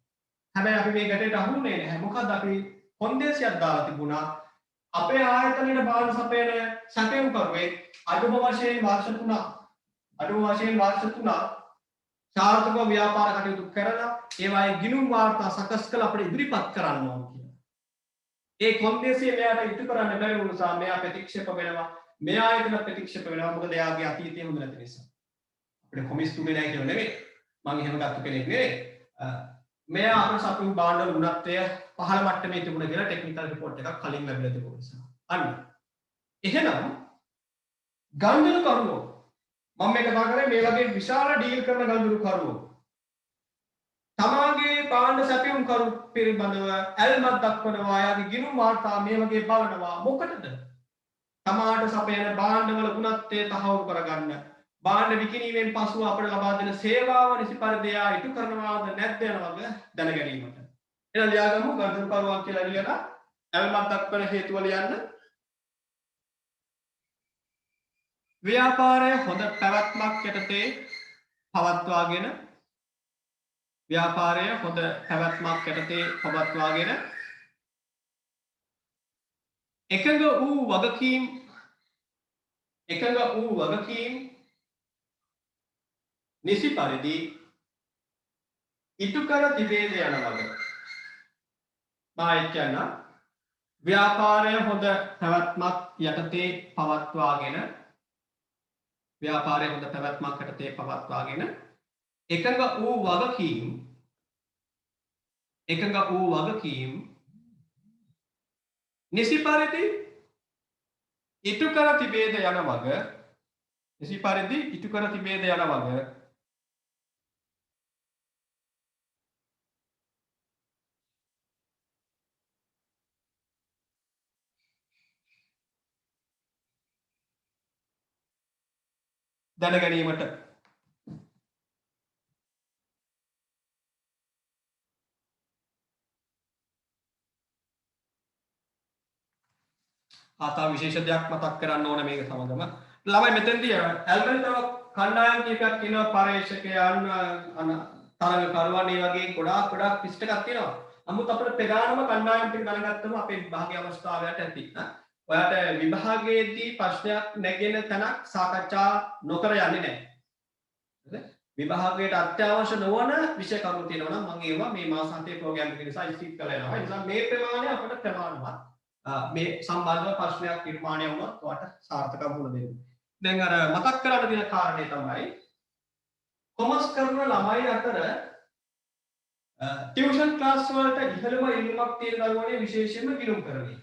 හැබැයි අපි මේ ගැටේට අහුුනේ නැහැ. මොකද අපි කොන්දේසියක් දාලා තිබුණා. අපේ ආයතනයේ බාහිර සපයන සැපයුම් කරුවේ අඩුම වශයෙන් වර්ෂ 3 සාර්ථකව ව්‍යාපාර කටයුතු කරලා ඒවායේ ගිණුම් වාර්තා සකස් කළ අපිට ඉදිරිපත් කරන්න ඕන කියලා. ඒ කොන්දේසිය මෙයාට ඉටු කරන්න බැරි වුණ නිසා මෙයා ප්‍රතික්ෂේප වෙනවා. මේ ආයතන ප්‍රතික්ෂේප වෙනවා. මොකද එයාගේ අතීතය හොඳ නැති නිසා. අපිට කොමිස් තුනේ නැහැ කියලා නෙමෙයි. මම එහෙම ගත්ත කෙනෙක් නෙවෙයි. මෙයා අපේ සතුන් භාණ්ඩවල ගුණත්වය පහළ මට්ටමේ තිබුණා කියලා ටෙක්නිකල් රිපෝට් එකක් කලින් ලැබිලා තිබුණ නිසා. අන්න. එහෙනම් ගංජන කරුවෝ මම මේ කතා කරේ මේ වගේ විශාල ඩීල් කරන ගංජන කරුවෝ තමාගේ භාණ්ඩ සැපයුම් කරු පිළිබඳව ඇල්මක් දක්වනවා. එයාගේ ගිණුම් වාර්තා මේ වගේ බලනවා. මොකටද? තමාට සපයන භාණ්ඩවල ගුණත්වය තහවුරු කරගන්න. භාණ්ඩ විකිණීමෙන් පසුව අපට ලබා දෙන සේවාව නිසි පරිදි ඉටු කරනවාද නැද්ද යන වගේ දැන ගැනීමට. එහෙනම් ලියාගමු ගණන් කරුවක් කියලා ලියලා ඇල්මක් දක්වන හේතුව ලියන්න. ව්‍යාපාරය හොඳ පැවැත්මක් යටතේ පවත්වාගෙන එකඟ වූ වගකීම් නිසි පරිදි ඉටු කර තිබේද යන වගේ. මායිකයන් ව්‍යාපාරය හොඳ පැවැත්මක් යටතේ පවත්වාගෙන එකඟ වූ වගකීම් නිසි පරිදි ඉටු කර තිබේද යන වගේ. දැන ගැනීමට ආතා විශේෂ දෙයක් මතක් කරන්න ඕන මේක සමගම. ළමයි මෙතෙන්දී ඇල්බර්ටෝ කණ්ඩායම් කීපයක් ඉන්නවා පරේක්ෂකයන් තරඟ කරුවන් මේ වගේ ගොඩාක් ලිස්ට් එකක් තියෙනවා. නමුත් අපිට ප්‍රධානම කණ්ඩායම් ටික දැනගත්තම අපේ විභාගීය අවස්ථාවලට ඇති. ඔයාට විභාගයේදී ප්‍රශ්නයක් නැගෙන තැනක් සාකච්ඡා නොකර යන්නේ නැහැ. හරිද? විභාගයට අත්‍යවශ්‍ය නොවන විෂය කරුණු තියෙනවා නම් මම ඒවා මේ මාස 7 ප්‍රෝග්‍රෑම් එකේ නිසා ඉස්තික් කරලා යනවා. ඒ නිසා මේ ප්‍රමාණය අපිට ප්‍රමාණවත්. මේ සම්බන්ධව ප්‍රශ්නයක් නිර්මාණය වුණොත් ඔයාට සාර්ථකව මුල දෙන්න. දැන් අර මතක් කරගන්න තියෙන කාරණේ තමයි කොමර්ස් කරන ළමයි අතර ටියුෂන් ක්ලාස් වලට ඉහළම ඉල්ලුමක් තියෙන දරුවනේ විශේෂයෙන්ම ගිණුම් කරන්නේ.